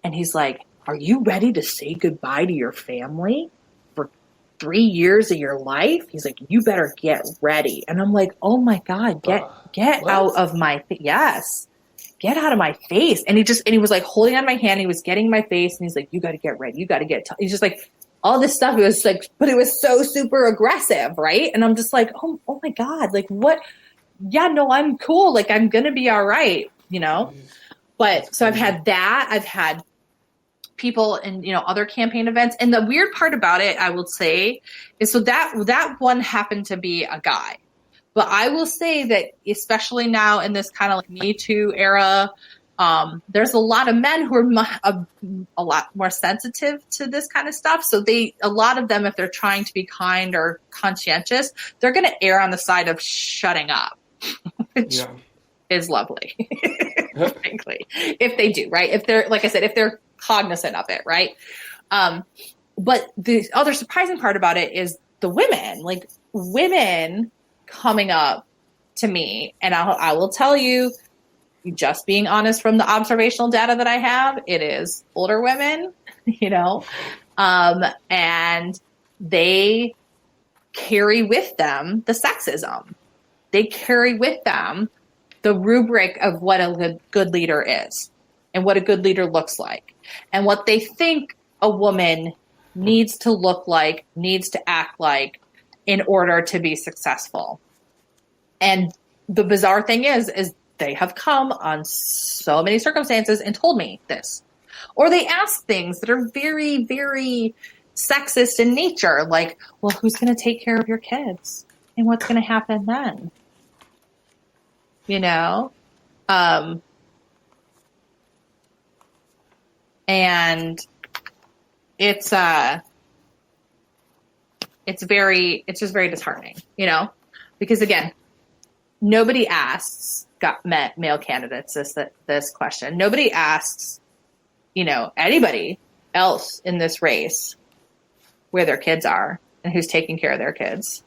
And he's like, are you ready to say goodbye to your family for 3 years of your life? He's like, you better get ready. And I'm like, oh my God, get out of my face. Yes. Get out of my face. And he was like holding on my hand. He was getting my face and he's like, you got to get ready. You got to get, he's just like all this stuff. It was like, but it was so super aggressive. Right. And I'm just like, oh my God, like what? Yeah, no, I'm cool. Like I'm going to be all right. But so I've had that. I've had people in, other campaign events. And the weird part about it, I will say, is so that one happened to be a guy. But I will say that especially now in this kind of like Me Too era, there's a lot of men who are a lot more sensitive to this kind of stuff. So a lot of them, if they're trying to be kind or conscientious, they're going to err on the side of shutting up, which is lovely, frankly, if they do, right? If they're, like I said, if they're cognizant of it, right? But the other surprising part about it is the women coming up to me, and I will tell you, just being honest from the observational data that I have, it is older women, and they carry with them the sexism. They carry with them the rubric of what a good leader is and what a good leader looks like and what they think a woman needs to look like, needs to act like in order to be successful. And the bizarre thing is they have come on so many circumstances and told me this. Or they ask things that are very, very sexist in nature, like, well, who's going to take care of your kids? And what's going to happen then? And it's just very disheartening, because again, nobody asks male candidates this question. Nobody asks, anybody else in this race where their kids are and who's taking care of their kids.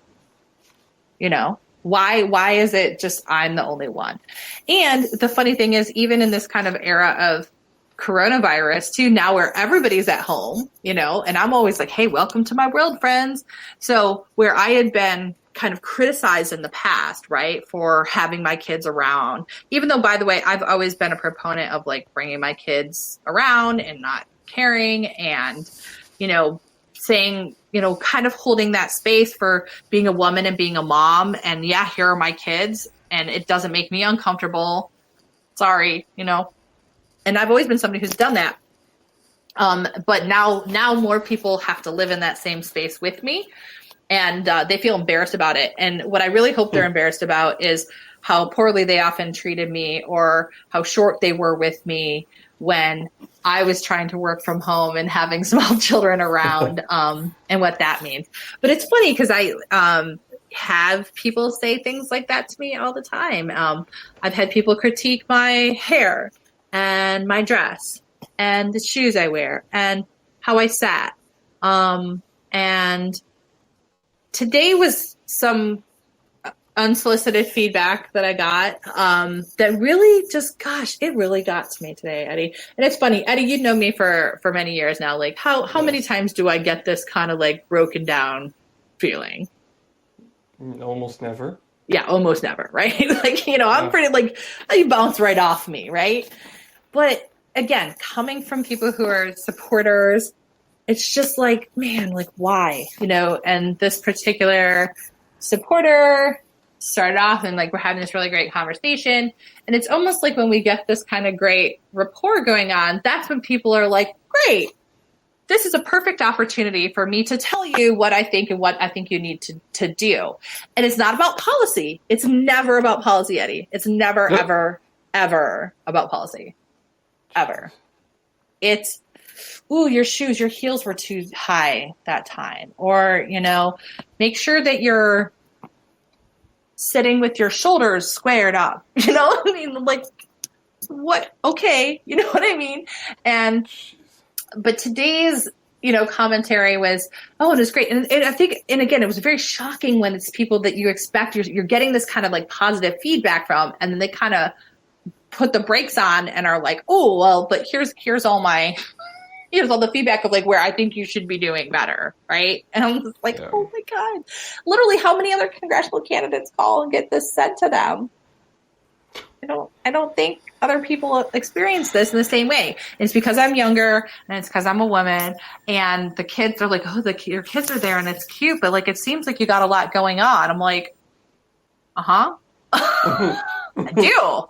Why is it just I'm the only one? And the funny thing is, even in this kind of era of coronavirus too, now where everybody's at home, and I'm always like, hey, welcome to my world, friends. So where I had been kind of criticized in the past, right, for having my kids around, even though, by the way, I've always been a proponent of like bringing my kids around and not caring and, saying, kind of holding that space for being a woman and being a mom. And yeah, here are my kids and it doesn't make me uncomfortable. Sorry, and I've always been somebody who's done that. But now more people have to live in that same space with me. And they feel embarrassed about it. And what I really hope they're embarrassed about is how poorly they often treated me or how short they were with me when I was trying to work from home and having small children around, and what that means. But it's funny because I have people say things like that to me all the time. I've had people critique my hair and my dress and the shoes I wear and how I sat. And today was some unsolicited feedback that I got that really just, it really got to me today, Eddy. And it's funny, Eddy, you've known me for many years now. Like how many times do I get this kind of like broken down feeling? Almost never. Yeah, almost never, right? Like, I'm pretty like, you bounce right off me, right? But again, coming from people who are supporters, it's just like, man, like why, and this particular supporter started off and like, we're having this really great conversation. And it's almost like when we get this kind of great rapport going on, that's when people are like, great, this is a perfect opportunity for me to tell you what I think and what I think you need to do. And it's not about policy. It's never about policy, Eddy. It's never, ever, ever about policy. Ever. It's, ooh, your heels were too high that time. Or, make sure that you're sitting with your shoulders squared up. Like, what? Okay. You know what I mean? But today's commentary was, oh, it was great. And I think, and again, it was very shocking when it's people that you expect you're getting this kind of like positive feedback from, and then they kind of put the brakes on and are like, oh, well, but here's all the feedback of like where I think you should be doing better. Right. And I'm just like, oh my God, literally how many other congressional candidates call and get this said to them? I don't think other people experience this in the same way. It's because I'm younger, and it's because I'm a woman, and the kids are like, oh, your kids are there and it's cute, but like, it seems like you got a lot going on. I'm like, I do.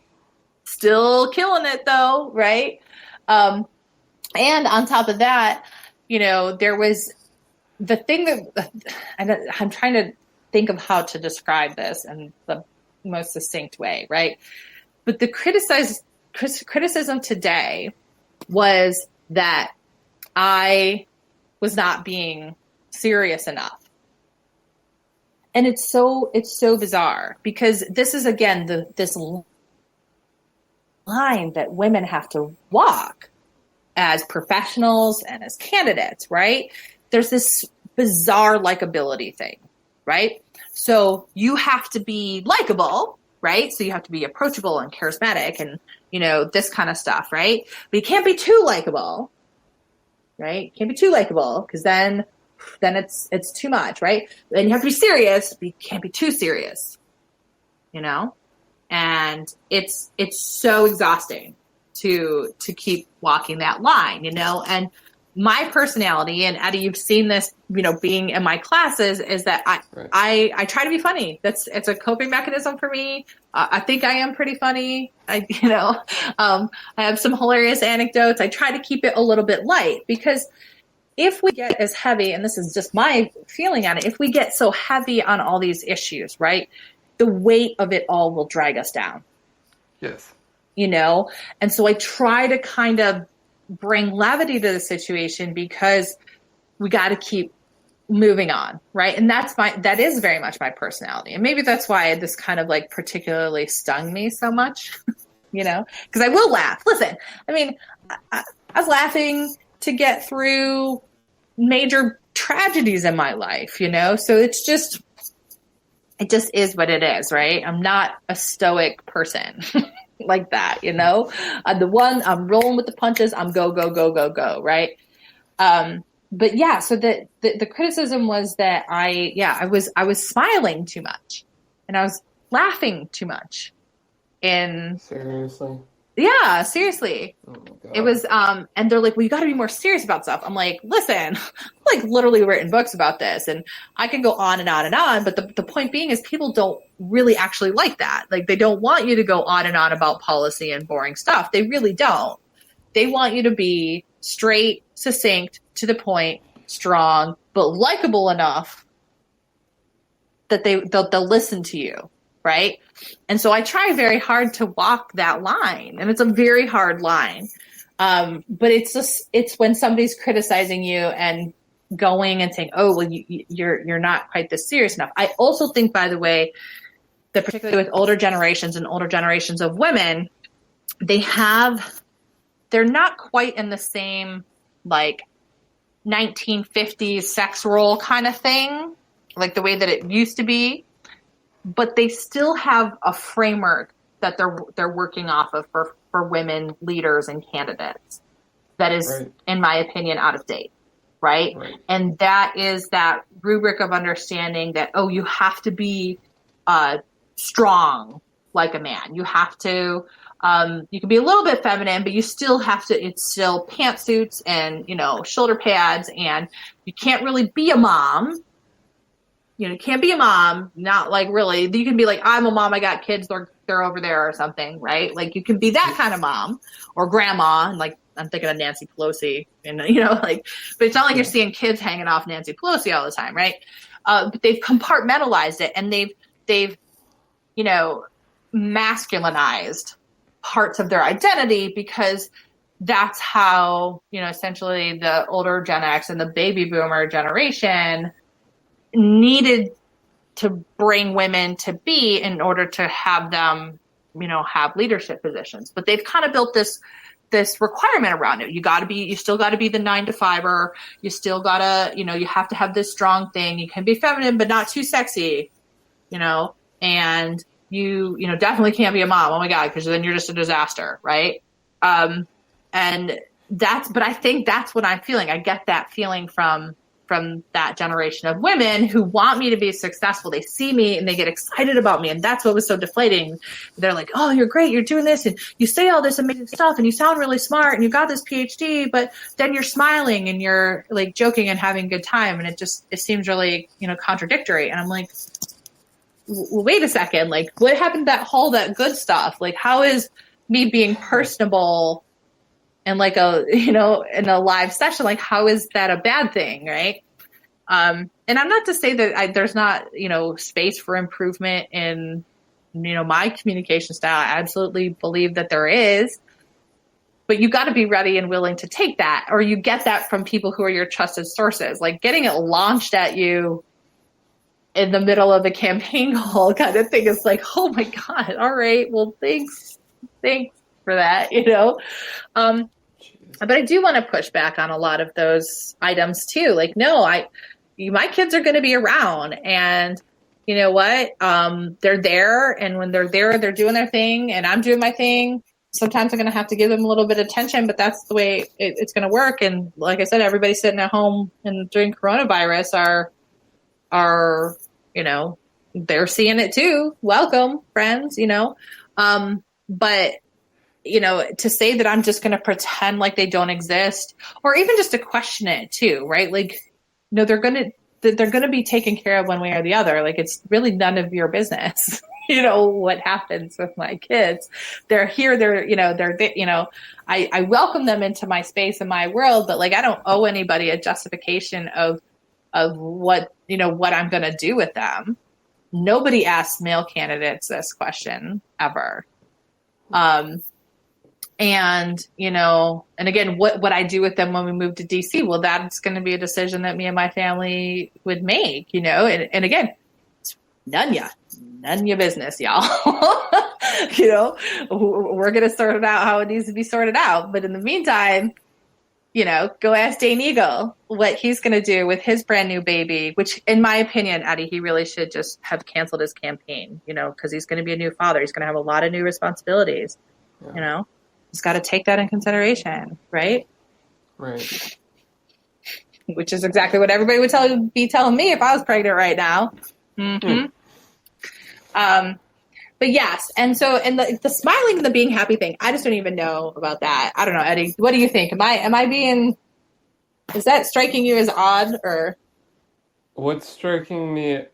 Still killing it though. Right. And on top of that, there was the thing that I'm trying to think of how to describe this in the most succinct way. Right. But the criticism today was that I was not being serious enough. And it's so bizarre, because this is, again, this line that women have to walk as professionals and as candidates, right? There's this bizarre likability thing, right? So you have to be likable, right? So you have to be approachable and charismatic and, this kind of stuff, right? But you can't be too likable, right? You can't be too likable, because then it's too much, right? Then you have to be serious, but you can't be too serious, And it's so exhausting to keep walking that line, and my personality, and Eddy, you've seen this, being in my classes, is that I try to be funny. It's a coping mechanism for me. I think I am pretty funny. I have some hilarious anecdotes. I try to keep it a little bit light, because if we get as heavy, and this is just my feeling on it, if we get so heavy on all these issues, right, the weight of it all will drag us down. Yes. And so I try to kind of bring levity to the situation, because we got to keep moving on, right? And that is very much my personality, and maybe that's why this kind of like particularly stung me so much, because I will laugh. Listen, I mean, I was laughing to get through major tragedies in my life, so it just is what it is, right? I'm not a stoic person. Like that, I'm the one, I'm rolling with the punches. I'm go, right? But yeah, so the criticism was that I was smiling too much, and I was laughing too much. And seriously? Yeah, seriously. Oh my God. It was, and they're like, well, you got to be more serious about stuff. I'm like, listen, like literally written books about this, and I can go on and on and on. But the point being is, people don't really actually like that. Like, they don't want you to go on and on about policy and boring stuff. They really don't. They want you to be straight, succinct, to the point, strong, but likable enough that they'll listen to you. Right. And so I try very hard to walk that line, and it's a very hard line. But it's when somebody's criticizing you and going and saying, oh, well, you're not quite this serious enough. I also think, by the way, that particularly with older generations and older generations of women, they're not quite in the same like 1950s sex role kind of thing, like the way that it used to be. But they still have a framework that they're working off of for women leaders and candidates that is, right, in my opinion, out of date, right? And that is that rubric of understanding that, oh, you have to be strong like a man. You have to, you can be a little bit feminine, but you still have to, it's still pantsuits and, shoulder pads, and you can't really be a mom. You can't be a mom, not like really. You can be like, I'm a mom, I got kids, they're over there or something, right? Like, you can be that kind of mom or grandma. And like, I'm thinking of Nancy Pelosi, and but it's not like you're seeing kids hanging off Nancy Pelosi all the time, right? But they've compartmentalized it, and they've masculinized parts of their identity, because that's how, essentially the older Gen X and the baby boomer generation needed to bring women to be in order to have them, have leadership positions. But they've kind of built this this requirement around it. You still got to be the 9 to 5er. You still got to, you have to have this strong thing. You can be feminine, but not too sexy, and you definitely can't be a mom. Oh my God. Cause then you're just a disaster. Right. But I think that's what I'm feeling. I get that feeling from that generation of women who want me to be successful. They see me and they get excited about me. And that's what was so deflating. They're like, oh, you're great. You're doing this. And you say all this amazing stuff and you sound really smart and you got this PhD, but then you're smiling and you're like joking and having a good time. And it seems really, contradictory. And I'm like, well, wait a second. Like, what happened to that good stuff? Like, how is me being personable and like in a live session, like how is that a bad thing? Right. And I'm not to say that there's not, space for improvement in, my communication style. I absolutely believe that there is, but you got to be ready and willing to take that, or you get that from people who are your trusted sources. Like getting it launched at you in the middle of a campaign call kind of thing is like, oh my God. All right. Well, thanks for that, but I do want to push back on a lot of those items too. Like, no, my kids are going to be around, and you know what? They're there, and when they're there, they're doing their thing, and I'm doing my thing. Sometimes I'm going to have to give them a little bit of attention, but that's the way it's going to work. And like I said, everybody sitting at home and during coronavirus are they're seeing it too. Welcome, friends. But to say that I'm just going to pretend like they don't exist, or even just to question it too, right? Like, they're going to be taken care of one way or the other. Like, it's really none of your business, what happens with my kids. They're here. I welcome them into my space and my world, but like, I don't owe anybody a justification of what I'm going to do with them. Nobody asks male candidates this question ever. And again, what I do with them when we move to DC, well, that's going to be a decision that me and my family would make, and again, it's none your business, y'all. We're going to sort it out how it needs to be sorted out. But in the meantime, go ask Dane Eagle what he's going to do with his brand new baby, which in my opinion, Eddy, he really should just have canceled his campaign, because he's going to be a new father. He's going to have a lot of new responsibilities, He's got to take that in consideration, right? Right. Which is exactly what everybody would be telling me if I was pregnant right now. Mm-hmm. But yes, and the smiling and the being happy thing, I just don't even know about that. I don't know, Eddy. What do you think? Is that striking you as odd, or? What's striking me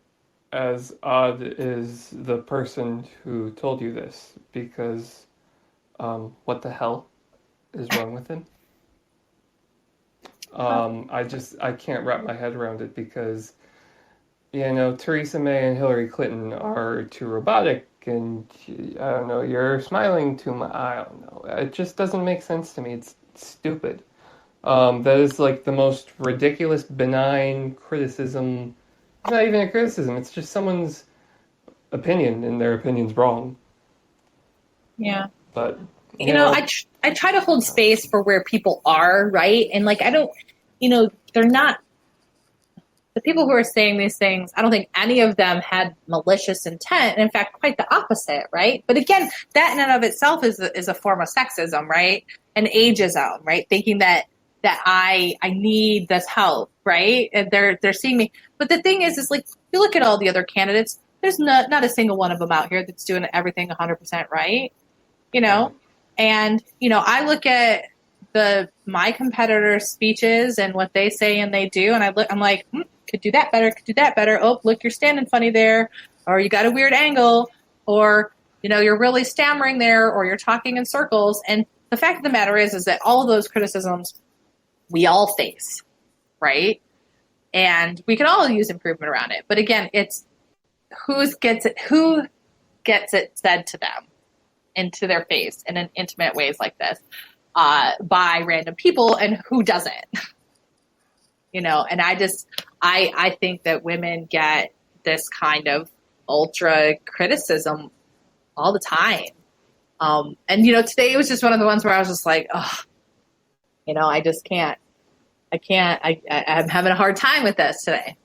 as odd is the person who told you this, because what the hell is wrong with him? I can't wrap my head around it, because, Theresa May and Hillary Clinton are too robotic, and I don't know, you're smiling too much. I don't know. It just doesn't make sense to me. It's stupid. That is like the most ridiculous, benign criticism. It's not even a criticism. It's just someone's opinion, and their opinion's wrong. Yeah. But I try to hold space for where people are, right? And like, I don't, they're not, the people who are saying these things, I don't think any of them had malicious intent. And in fact, quite the opposite, right? But again, that in and of itself is a form of sexism, right? And ageism, right? Thinking that I need this help, right? And they're seeing me. But the thing is like, you look at all the other candidates, there's not a single one of them out here that's doing everything 100% right, And, I look at my competitors' speeches and what they say and they do, and I'm like, could do that better. Oh, look, you're standing funny there, or you got a weird angle, or, you're really stammering there, or you're talking in circles. And the fact of the matter is that all of those criticisms we all face, right? And we can all use improvement around it. But again, it's who gets it said to them into their face in an intimate ways like this by random people, and who doesn't. And I think that women get this kind of ultra criticism all the time. And, today was just one of the ones where I was just like, oh, I just can't. I'm having a hard time with this today.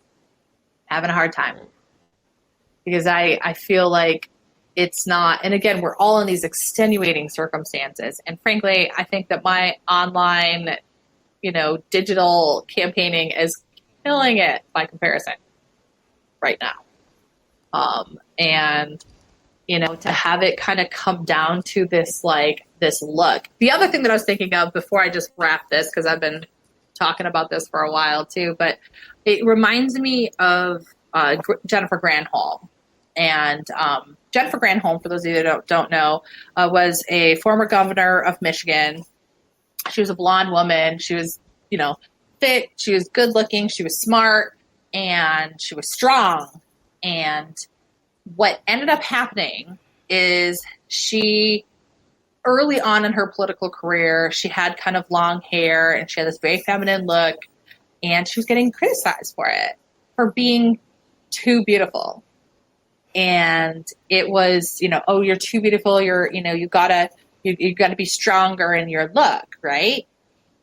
Having a hard time. Because I feel like it's not, and again, we're all in these extenuating circumstances. And frankly, I think that my online, digital campaigning is killing it by comparison right now. And, to have it kind of come down to this look. The other thing that I was thinking of before I just wrap this, because I've been talking about this for a while too, but it reminds me of Jennifer Granholm. And Jennifer Granholm, for those of you that don't know, was a former governor of Michigan. She was a blonde woman. She was, fit. She was good looking. She was smart, and she was strong. And what ended up happening is she, early on in her political career, she had kind of long hair, and she had this very feminine look, and she was getting criticized for it, for being too beautiful. And it was, oh, you're too beautiful. You gotta be stronger in your look, right?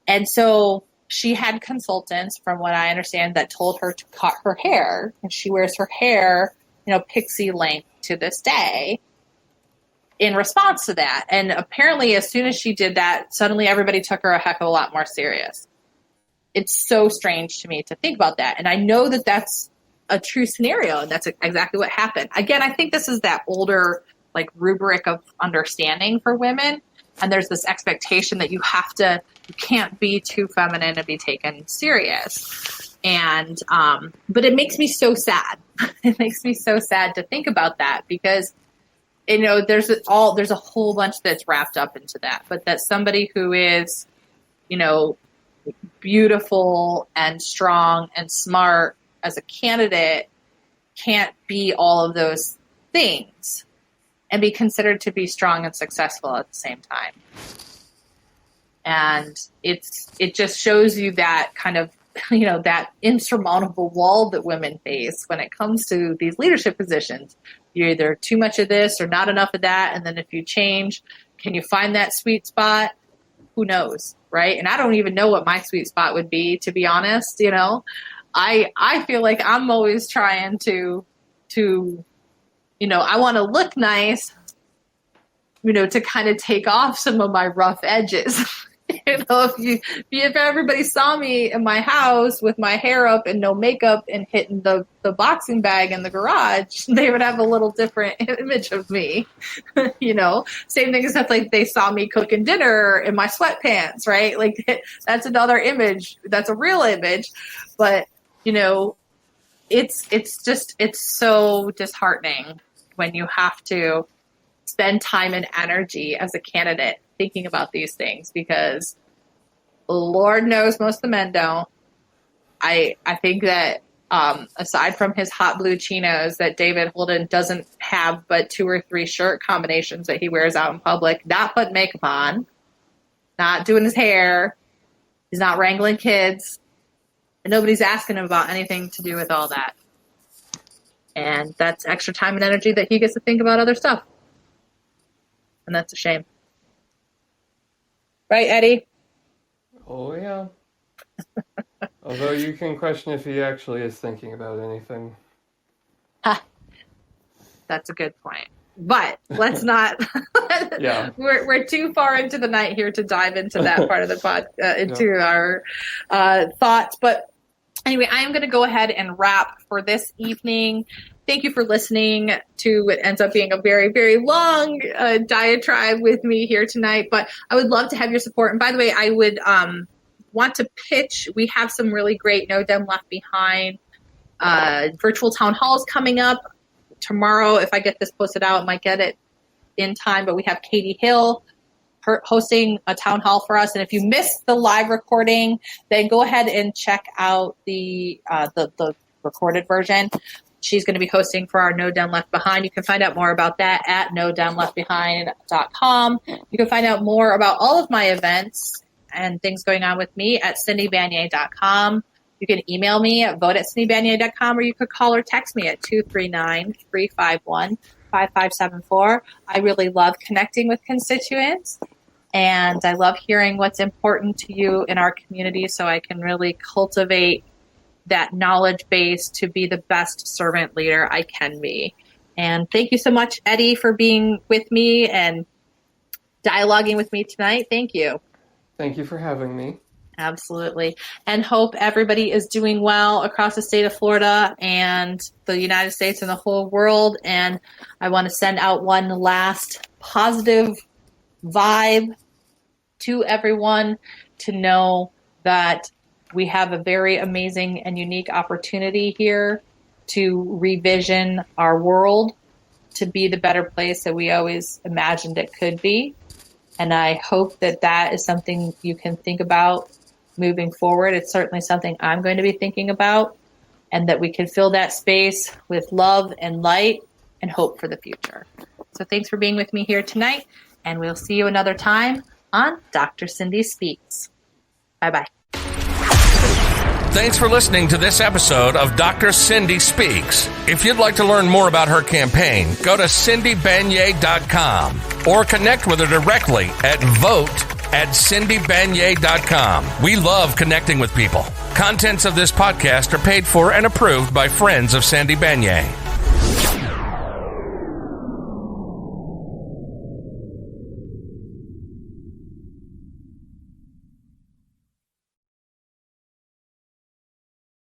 And so she had consultants, from what I understand, that told her to cut her hair, and she wears her hair, pixie length to this day in response to that. And apparently, as soon as she did that, suddenly everybody took her a heck of a lot more serious. It's so strange to me to think about that. And I know that that's a true scenario, and that's exactly what happened. Again, I think this is that older rubric of understanding for women, and there's this expectation that you can't be too feminine to be taken serious. And but it makes me so sad. It makes me so sad to think about that, because there's a whole bunch that's wrapped up into that, but that somebody who is beautiful and strong and smart as a candidate can't be all of those things and be considered to be strong and successful at the same time. And it just shows you that kind of, that insurmountable wall that women face when it comes to these leadership positions. You're either too much of this or not enough of that. And then if you change, can you find that sweet spot? Who knows, right? And I don't even know what my sweet spot would be, to be honest. I feel like I'm always trying to I want to look nice, to kind of take off some of my rough edges. If everybody saw me in my house with my hair up and no makeup and hitting the boxing bag in the garage, they would have a little different image of me. Same thing as if they saw me cooking dinner in my sweatpants, right? That's another image. That's a real image. But, it's so disheartening when you have to spend time and energy as a candidate thinking about these things, because Lord knows most of the men don't. I think that aside from his hot blue chinos that David Holden doesn't have but 2 or 3 shirt combinations that he wears out in public, not putting makeup on, not doing his hair, he's not wrangling kids, and nobody's asking him about anything to do with all that. And that's extra time and energy that he gets to think about other stuff. And that's a shame. Right, Eddie? Oh, yeah. Although you can question if he actually is thinking about anything. That's a good point. But let's not. Yeah. We're too far into the night here to dive into that part of the pod, into our thoughts. But anyway, I am going to go ahead and wrap for this evening. Thank you for listening to what ends up being a very, very long diatribe with me here tonight. But I would love to have your support. And by the way, I would want to pitch. We have some really great No Dem Left Behind virtual town halls coming up tomorrow. If I get this posted out, I might get it in time. But we have Katie Hill hosting a town hall for us. And if you missed the live recording, then go ahead and check out the recorded version. She's going to be hosting for our No Dem Left Behind. You can find out more about that at nodemleftbehind.com. You can find out more about all of my events and things going on with me at cindybeignet.com. You can email me at vote@cindybeignet.com, or you could call or text me at 239-351-5685. 5574. I really love connecting with constituents, and I love hearing what's important to you in our community so I can really cultivate that knowledge base to be the best servant leader I can be. And thank you so much, Eddy, for being with me and dialoguing with me tonight. Thank you. Thank you for having me. Absolutely. And hope everybody is doing well across the state of Florida and the United States and the whole world. And I want to send out one last positive vibe to everyone to know that we have a very amazing and unique opportunity here to revision our world to be the better place that we always imagined it could be. And I hope that that is something you can think about moving forward. It's certainly something I'm going to be thinking about, and that we can fill that space with love and light and hope for the future. So thanks for being with me here tonight, and we'll see you another time on Dr. Cindy Speaks. Bye-bye. Thanks for listening to this episode of Dr. Cindy Speaks. If you'd like to learn more about her campaign, go to cindybeignetcom or connect with her directly at vote@cindybeignetcom. We love connecting with people. Contents of this podcast are paid for and approved by friends of Cindy Beignet.